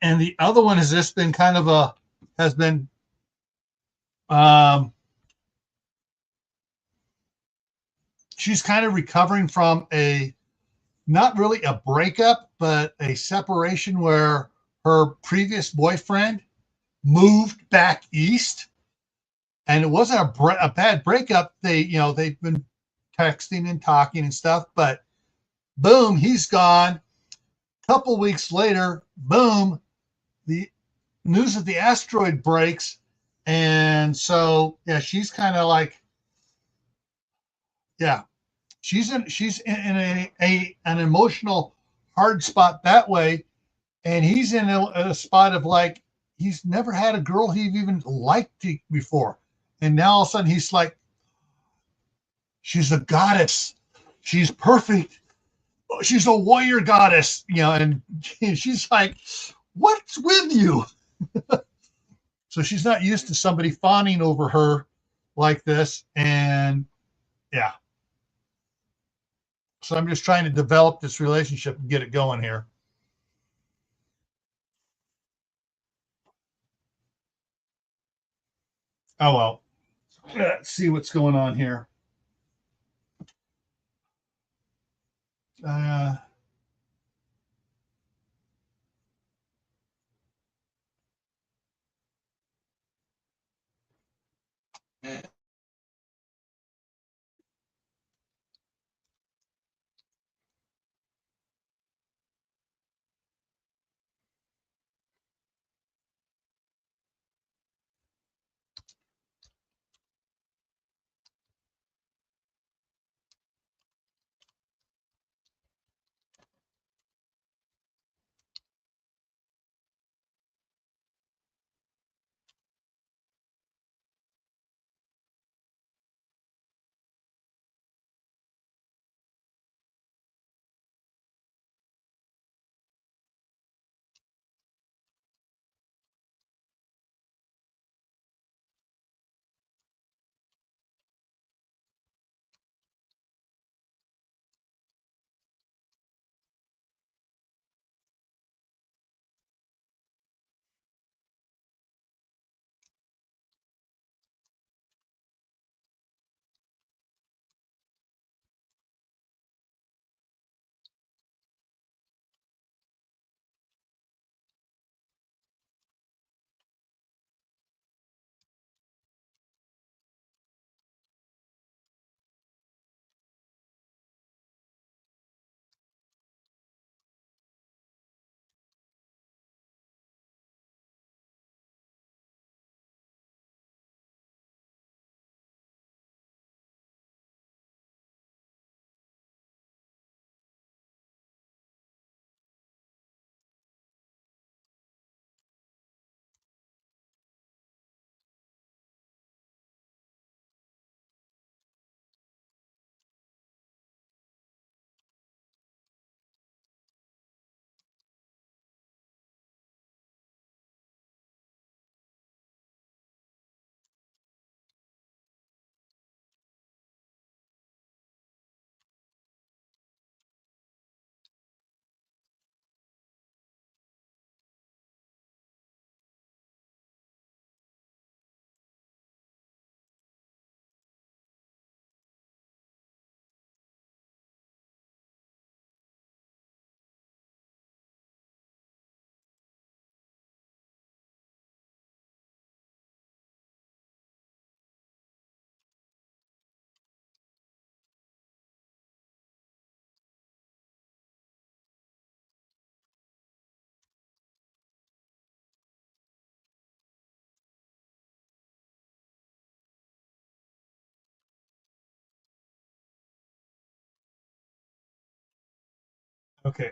and the other one has just been kind of a has been um, she's kind of recovering from a not really a breakup, but a separation where her previous boyfriend moved back east, and it wasn't a bad breakup. They've been texting and talking and stuff, but boom, he's gone. Couple weeks later, boom, the news of the asteroid breaks, and so yeah, she's kind of like, yeah, she's in an emotional hard spot that way, and he's in a spot of like he's never had a girl he even liked before, and now all of a sudden he's like, she's a goddess, she's perfect, she's a warrior goddess, and she's like, what's with you? So she's not used to somebody fawning over her like this, and yeah, so I'm just trying to develop this relationship and get it going here. Oh well, let's see what's going on here. uh, Okay.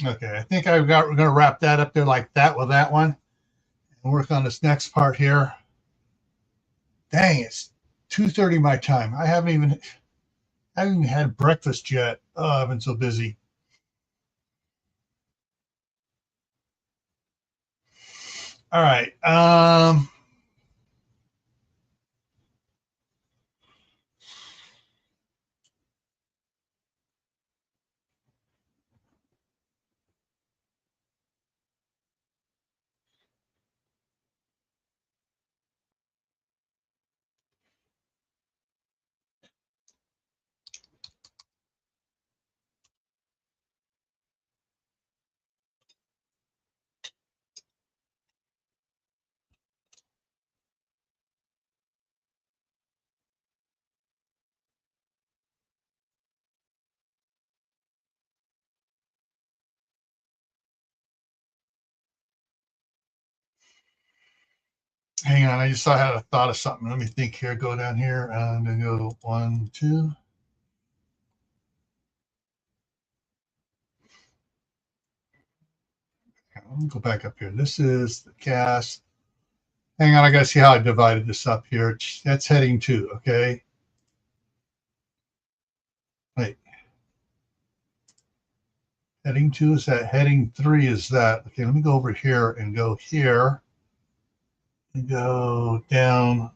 Okay, I think we're going to wrap that up there like that with that one and work on this next part here. Dang, it's 2:30 my time. I haven't even had breakfast yet. Oh, I've been so busy. All right. Hang on. I just saw I had a thought of something. Let me think here. Go down here and then go one, two. Let me go back up here. This is the cast. Hang on. I got to see how I divided this up here. That's heading two. Okay. Wait. Heading two is that. Heading three is that. Okay. Let me go over here and go here and go down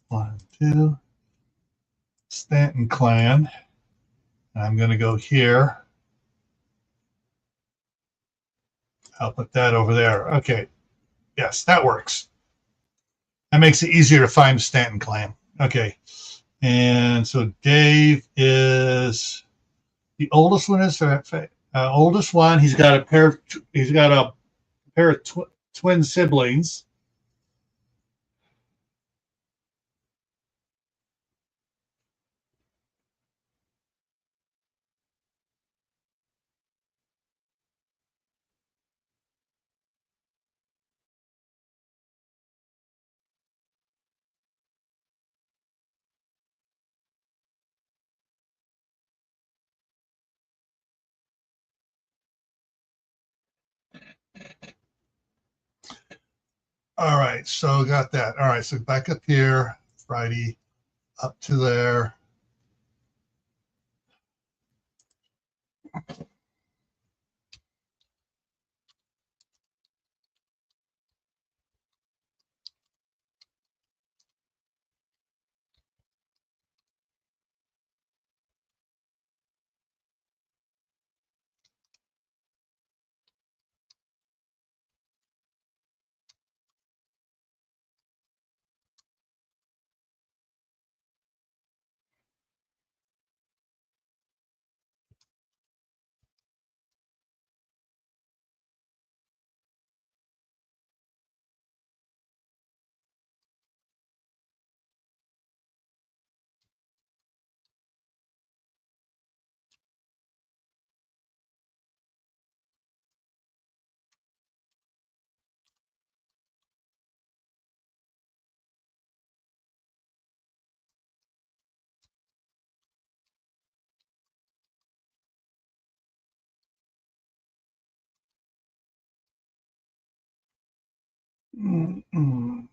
one, two. Stanton clan. I'm going to go here. I'll put that over there. Okay. Yes, that works. That makes it easier to find Stanton clan. Okay. And so Dave is the oldest one. Is oldest one. He's got a pair. He's got a pair of twin siblings. All right. So got that. All right. So back up here, Friday, up to there. Mm-mm.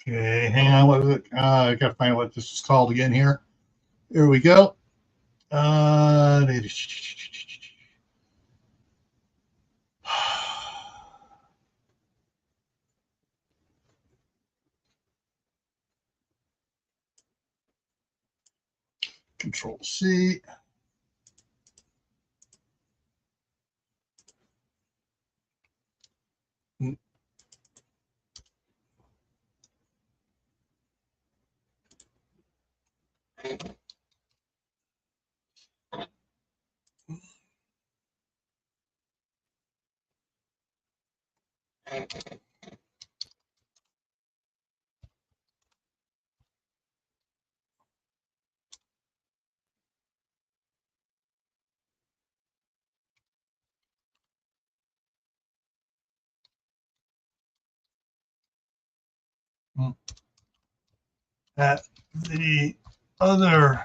Okay, hang on. What is it? I got to find out what this is called again here. Here we go. Uh, Control C. At the other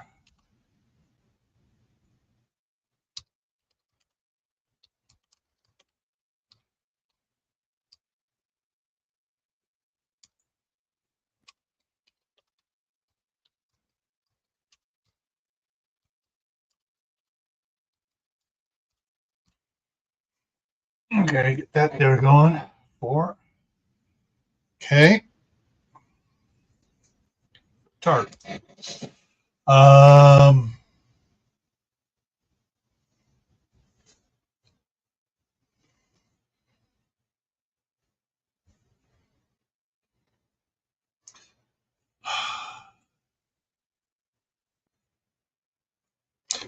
okay, get that there going. 4. Okay. Target. Um,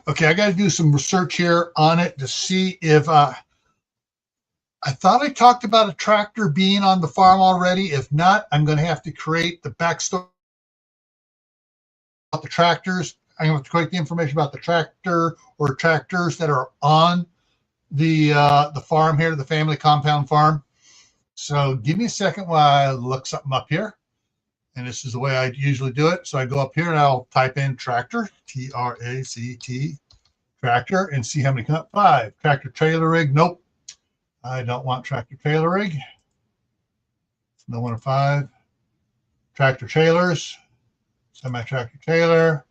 okay, I got to do some research here on it to see if I thought I talked about a tractor being on the farm already. If not, I'm going to have to create the backstory about the tractors. I'm going to have to create the information about the tractor or tractors that are on the farm here, the family compound farm. So give me a second while I look something up here. And this is the way I usually do it. So I go up here and I'll type in tractor, T-R-A-C-T, tractor, and see how many come up. 5. Tractor trailer rig. Nope. I don't want tractor trailer rig. No one of 5. Tractor trailers. Semi tractor trailer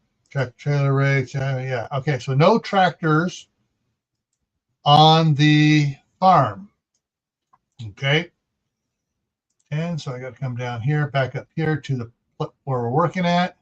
rig. Yeah. Okay. So no tractors on the farm. Okay. And so I got to come down here, back up here to the where we're working at.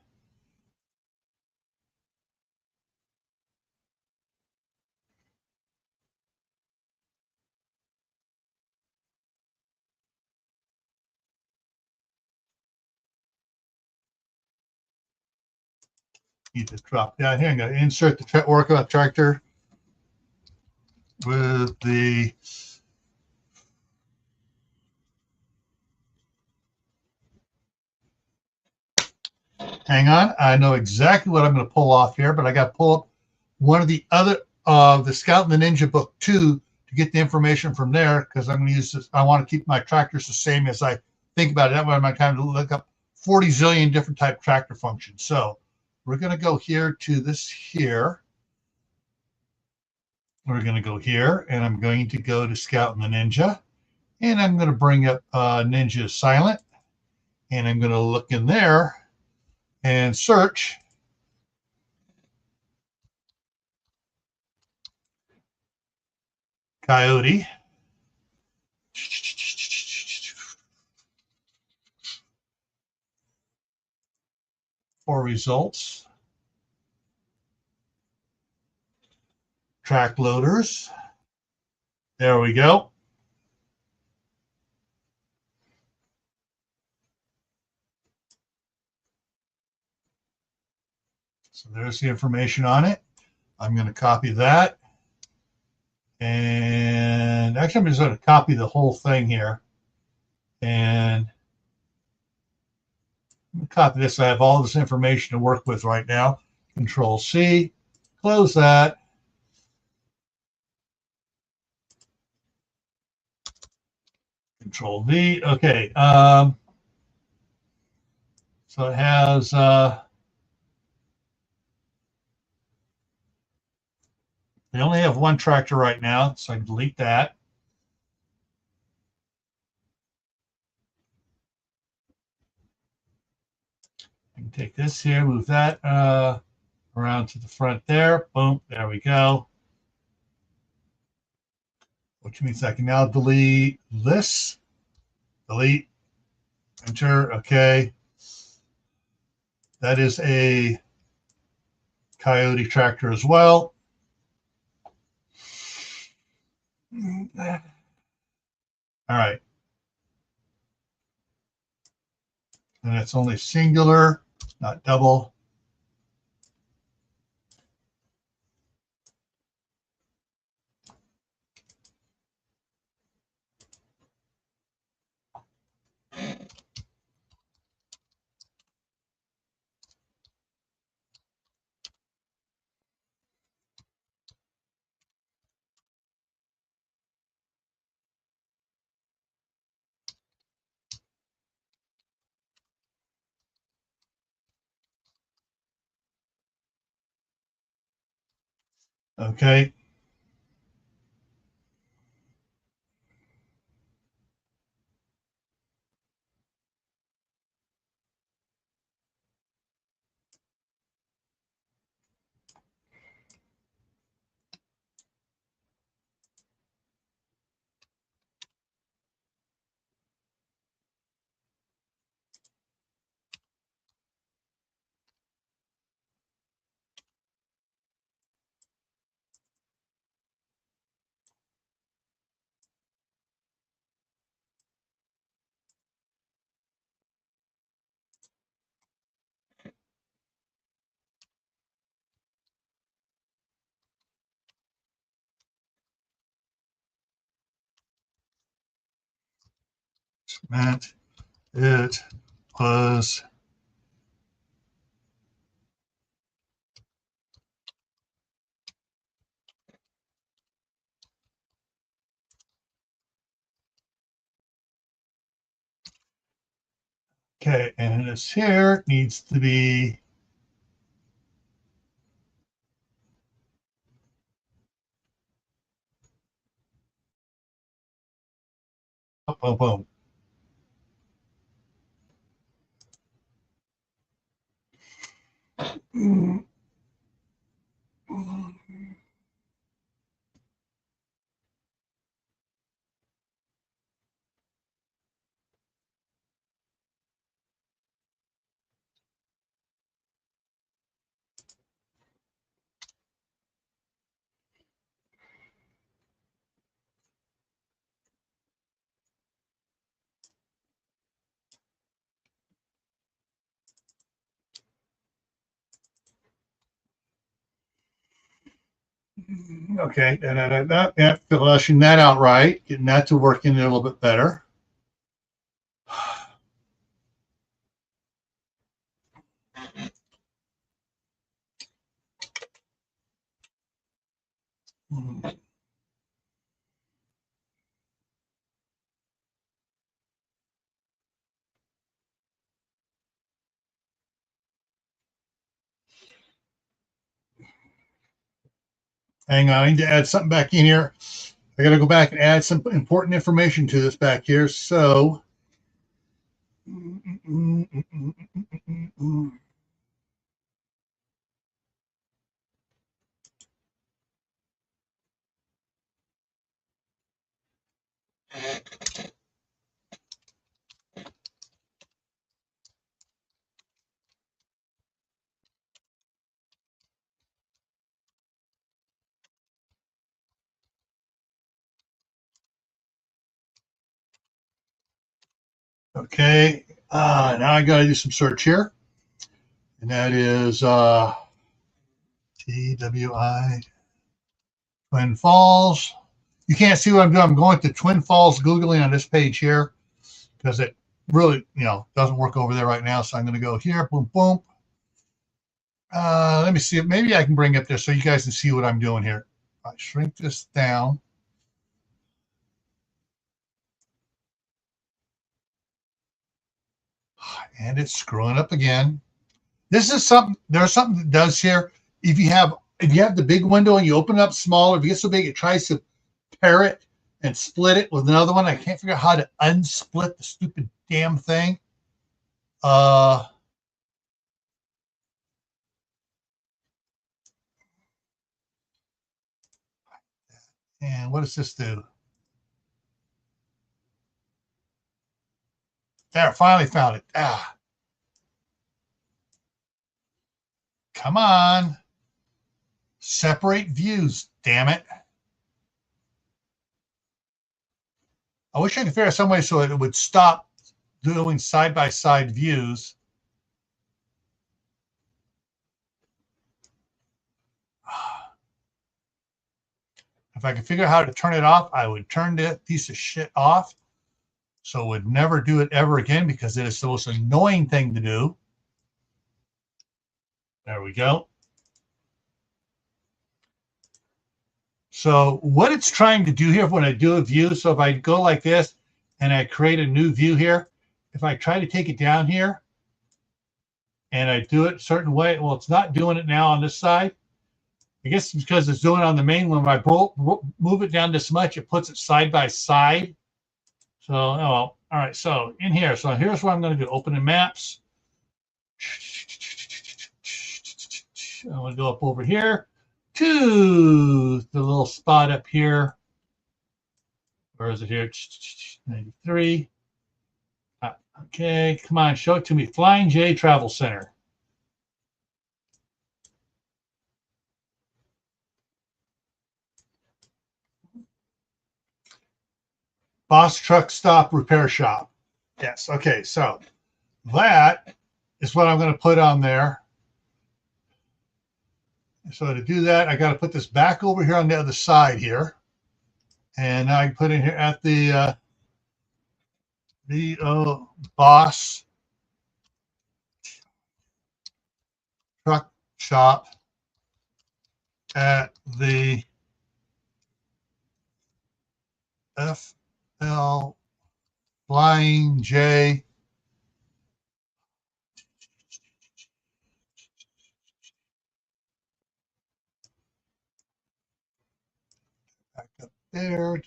Need to drop down here. I'm going to insert the work on the tractor with the hang on. I know exactly what I'm going to pull off here, but I got to pull up one of the other the Scout and the Ninja book 2 to get the information from there because I'm going to use this. I want to keep my tractors the same as I think about it. That way, my time to look up 40 zillion different type tractor functions. So we're going to go here to this here. We're going to go here, and I'm going to go to Scout and the Ninja, and I'm going to bring up Ninja Silent, and I'm going to look in there and search Coyote. For results. Track loaders. There we go. So there's the information on it. I'm going to copy that. And actually, I'm just going to copy the whole thing here. And copy this. I have all this information to work with right now. Control C, close that. Control V. Okay. So it has they only have one tractor right now, so I can delete that. I can take this here, move that around to the front there. Boom, there we go. Which means I can now delete this. Delete, enter, okay. That is a Coyote tractor as well. All right. And it's only singular, not double. Okay. Meant it was okay, and this here needs to be boom, boom. Okay, yeah, fleshing that out right, getting that to work in a little bit better. Hang on, I need to add something back in here. I got to go back and add some important information to this back here. So, okay, now I got to do some search here, and that is TWI Twin Falls. You can't see what I'm doing. I'm going to Twin Falls Googling on this page here because it really, doesn't work over there right now. So I'm going to go here, boom, boom. Let me see. Maybe I can bring it up there so you guys can see what I'm doing here. I shrink this down. And it's screwing up again. This is something. There's something that does here. If you have the big window and you open it up smaller, if it gets so big, it tries to pair it and split it with another one. I can't figure out how to unsplit the stupid damn thing. And what does this do? There, finally found it. Ah, come on. Separate views, damn it. I wish I could figure out some way so it would stop doing side-by-side views. If I could figure out how to turn it off, I would turn that piece of shit off. So would never do it ever again because it is the most annoying thing to do. There we go. So what it's trying to do here when I do a view, so if I go like this and I create a new view here, if I try to take it down here and I do it a certain way, well, it's not doing it now on this side. I guess it's because it's doing it on the main one. When I move it down this much, it puts it side by side. So, oh, well, all right. So in here, so here's what I'm going to do. Open in maps. I'm going to go up over here to the little spot up here. Where is it here? 93. Okay, come on, show it to me. Flying J Travel Center. Boss Truck Stop Repair Shop. Yes, okay, so that is what I'm going to put on there. So to do that, I got to put this back over here on the other side here. And now I can put in here at the Boss Truck Shop at the FL Flying J back up there.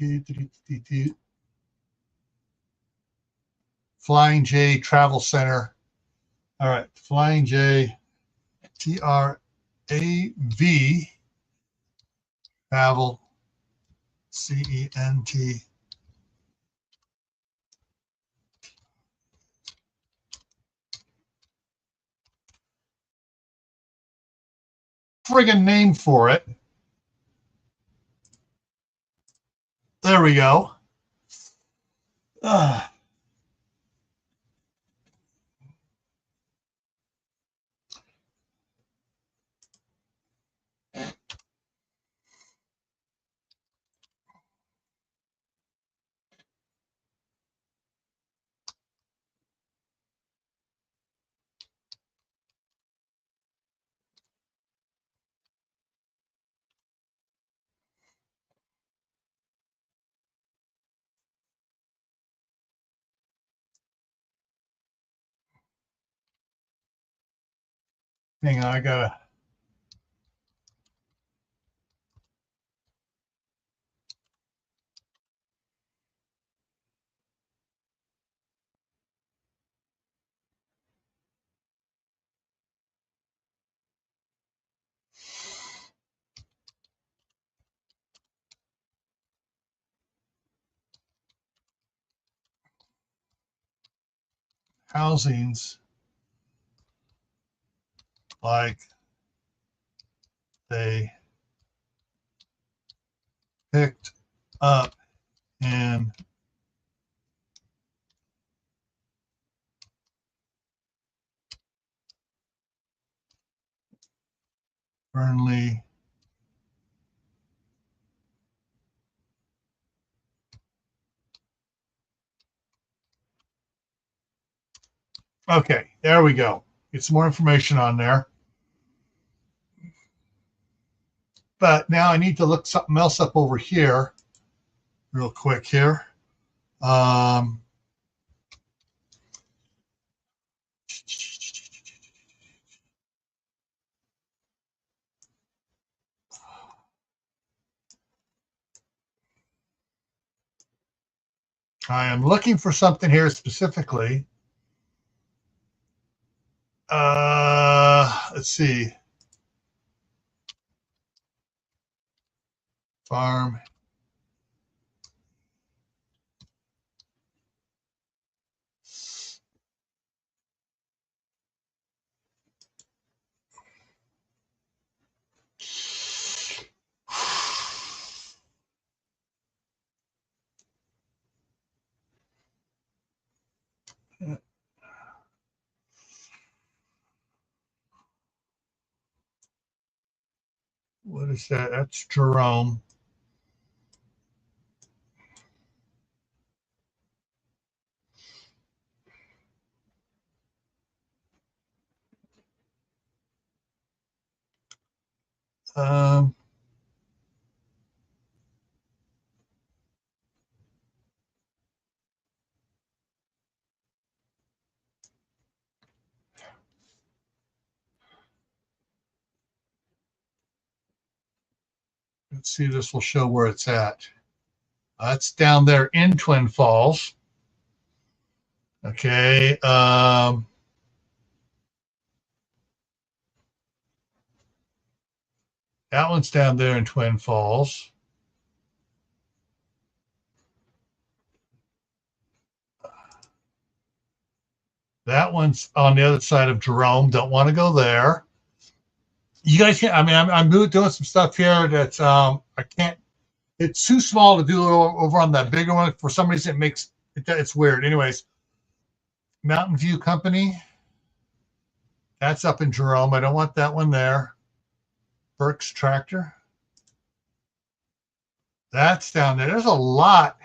Flying J Travel Center. All right, Flying J TRAV Travel CENT. Friggin' name for it. There we go. Hang on, I gotta. Housings like they picked up in Burnley, okay, there we go. Get some more information on there. But now I need to look something else up over here real quick here. I am looking for something here specifically. Let's see. Farm What is that? That's Jerome. Um, let's see, this will show where it's at. That's down there in Twin Falls. Okay. That one's down there in Twin Falls. That one's on the other side of Jerome. Don't want to go there. You guys can't, I mean, I'm doing some stuff here that's, I can't, it's too small to do it over on that bigger one. For some reason, it's weird. Anyways, Mountain View Company. That's up in Jerome. I don't want that one there. Burke's Tractor. That's down there. There's a lot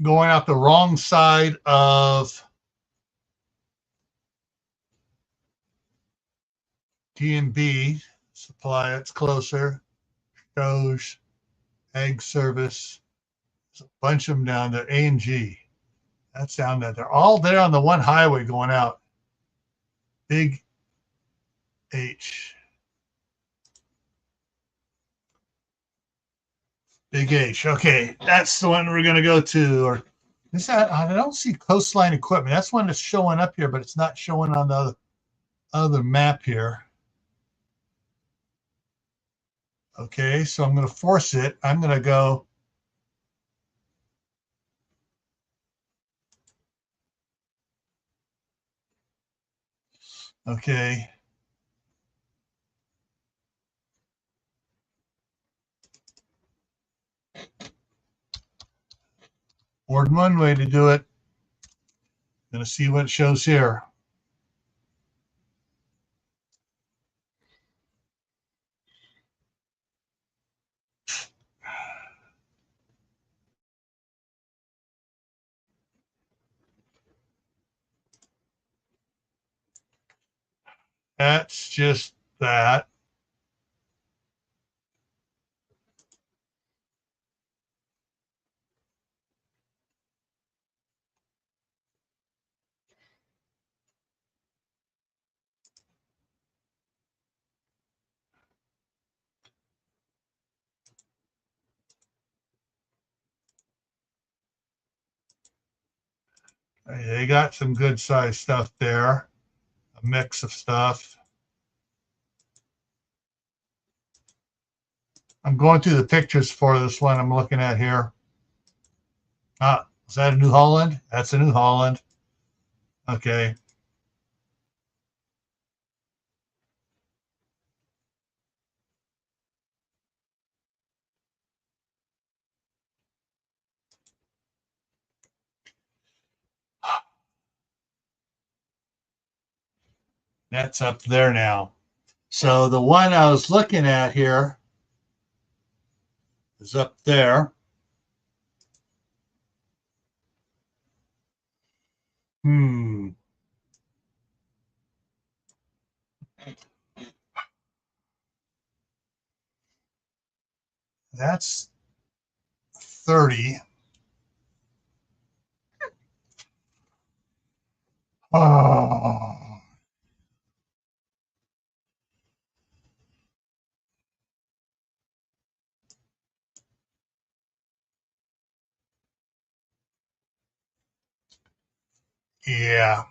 going out the wrong side of D&B Supply. It's closer. Shows Egg Service. There's a bunch of them down there. A&G. That's down there. They're all there on the one highway going out. Big H. Big H. Okay, that's the one we're going to go to. Or is that? I don't see Coastline Equipment. That's one that's showing up here, but it's not showing on the other map here. Okay, so I'm going to force it. I'm going to go. Okay. More than one way to do it. Going to see what it shows here. That's just that. They got some good size stuff there. A mix of stuff. I'm going through the pictures for this one I'm looking at here. Ah, is that a New Holland? That's a New Holland. Okay. That's up there now. So the one I was looking at here is up there. Hmm. That's 30. Oh, yeah.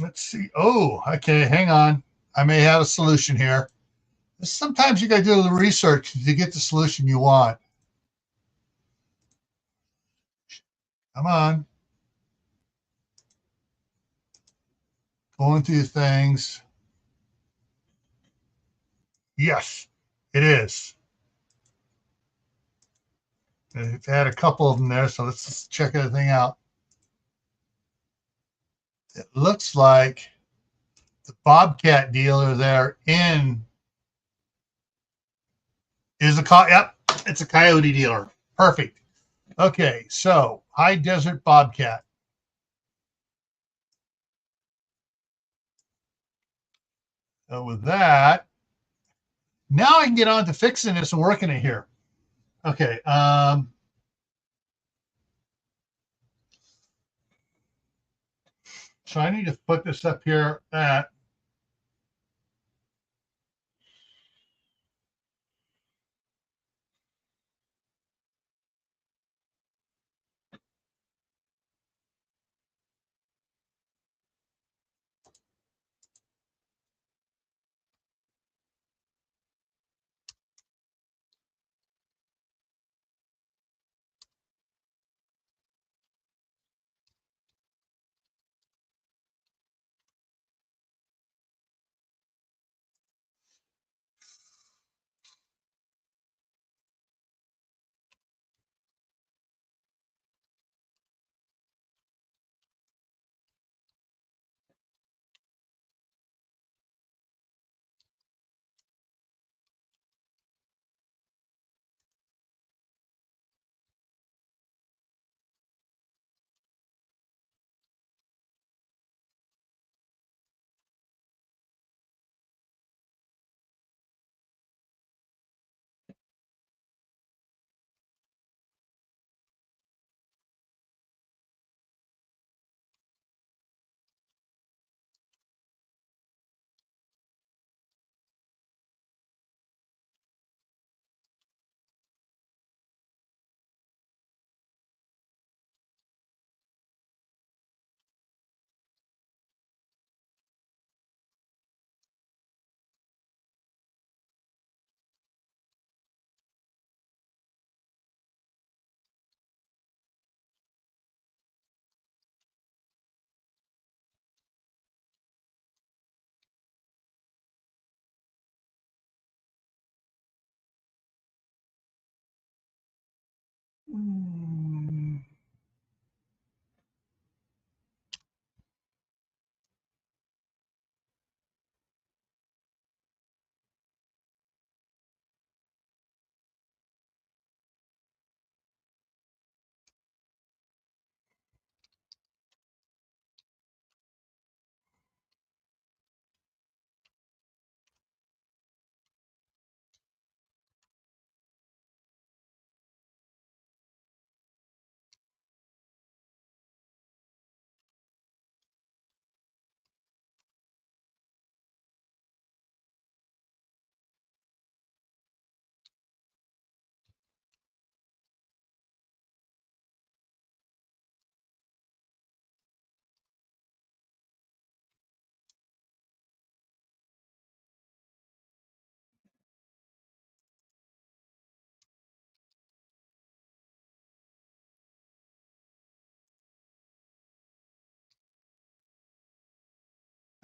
Let's see. Oh, okay. Hang on. I may have a solution here. Sometimes you got to do the research to get the solution you want. Come on. Going through things. Yes, it is. It's had a couple of them there, so let's just check everything out. It looks like the Bobcat dealer there in is a yep, it's a coyote dealer. Perfect. Okay, so High Desert Bobcat. So with that, now I can get on to fixing this and working it here. Okay. So I need to put this up here at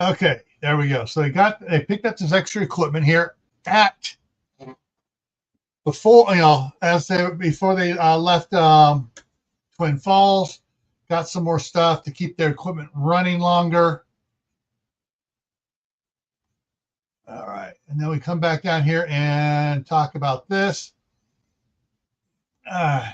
okay, there we go. So they picked up this extra equipment here at before as they before they left Twin Falls. Got some more stuff to keep their equipment running longer. All right, and then we come back down here and talk about this. Uh,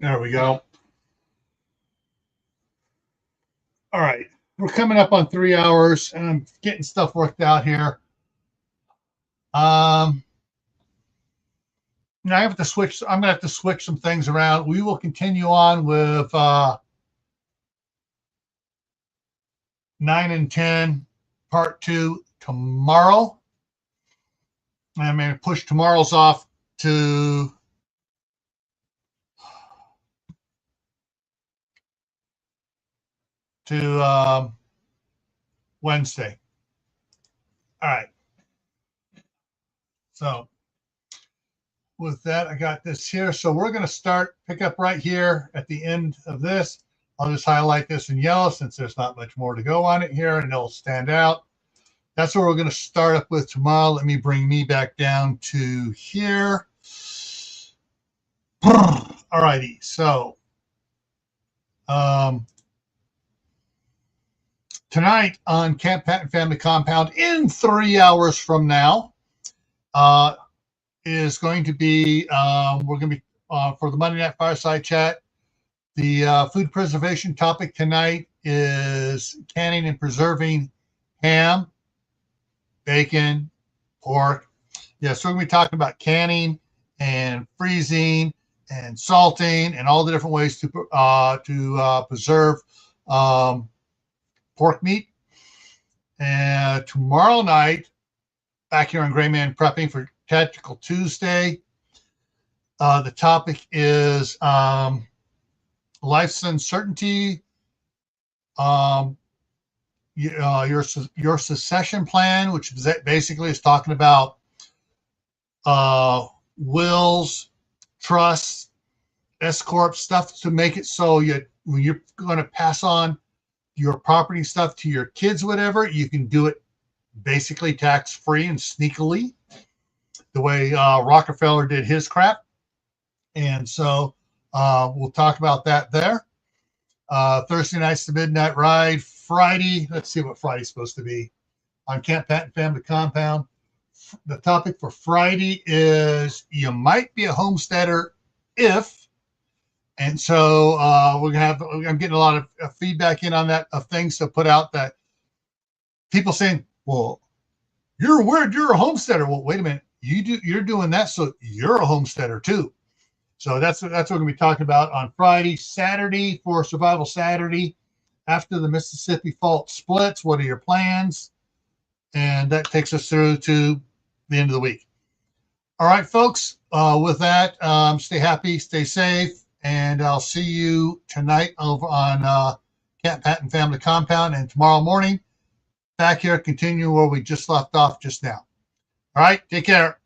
There we go. All right. We're coming up on 3 hours, and I'm getting stuff worked out here. Now I have to switch. I'm gonna have to switch some things around. We will continue on with 9 and 10, part 2 tomorrow. I'm going to push tomorrow's off to Wednesday. All right. So with that, I got this here. So we're going to pick up right here at the end of this. I'll just highlight this in yellow since there's not much more to go on it here, and it'll stand out. That's what we're going to start up with tomorrow. Let me bring me back down to here. All righty. So tonight on Camp Patton Family Compound in 3 hours from now is going to be, we're going to be, for the Monday Night Fireside Chat, the food preservation topic tonight is canning and preserving ham, bacon, pork. Yeah, so we're going to be talking about canning and freezing and salting and all the different ways to preserve pork meat. And tomorrow night, back here on Gray Man Prepping for Tactical Tuesday, the topic is life's uncertainty, your succession plan, which basically is talking about wills, trusts, S corp stuff to make it so when you're going to pass on your property stuff to your kids, whatever, you can do it basically tax free and sneakily, the way Rockefeller did his crap. And so we'll talk about that there. Thursday night's the Midnight Ride. Friday, let's see what Friday's supposed to be on Camp Patton Family Compound. The topic for Friday is you might be a homesteader if. And so we're gonna have. I'm getting a lot of feedback in on that, of things to put out, that people saying, "Well, you're weird. You're a homesteader." Well, wait a minute. You're doing that, so you're a homesteader too. So that's what we're gonna be talking about on Friday. Saturday, for Survival Saturday, after the Mississippi Fault splits, what are your plans? And that takes us through to the end of the week. All right, folks. With that, stay happy, stay safe. And I'll see you tonight over on Camp Patton Family Compound, and tomorrow morning back here, continue where we just left off just now. All right, take care.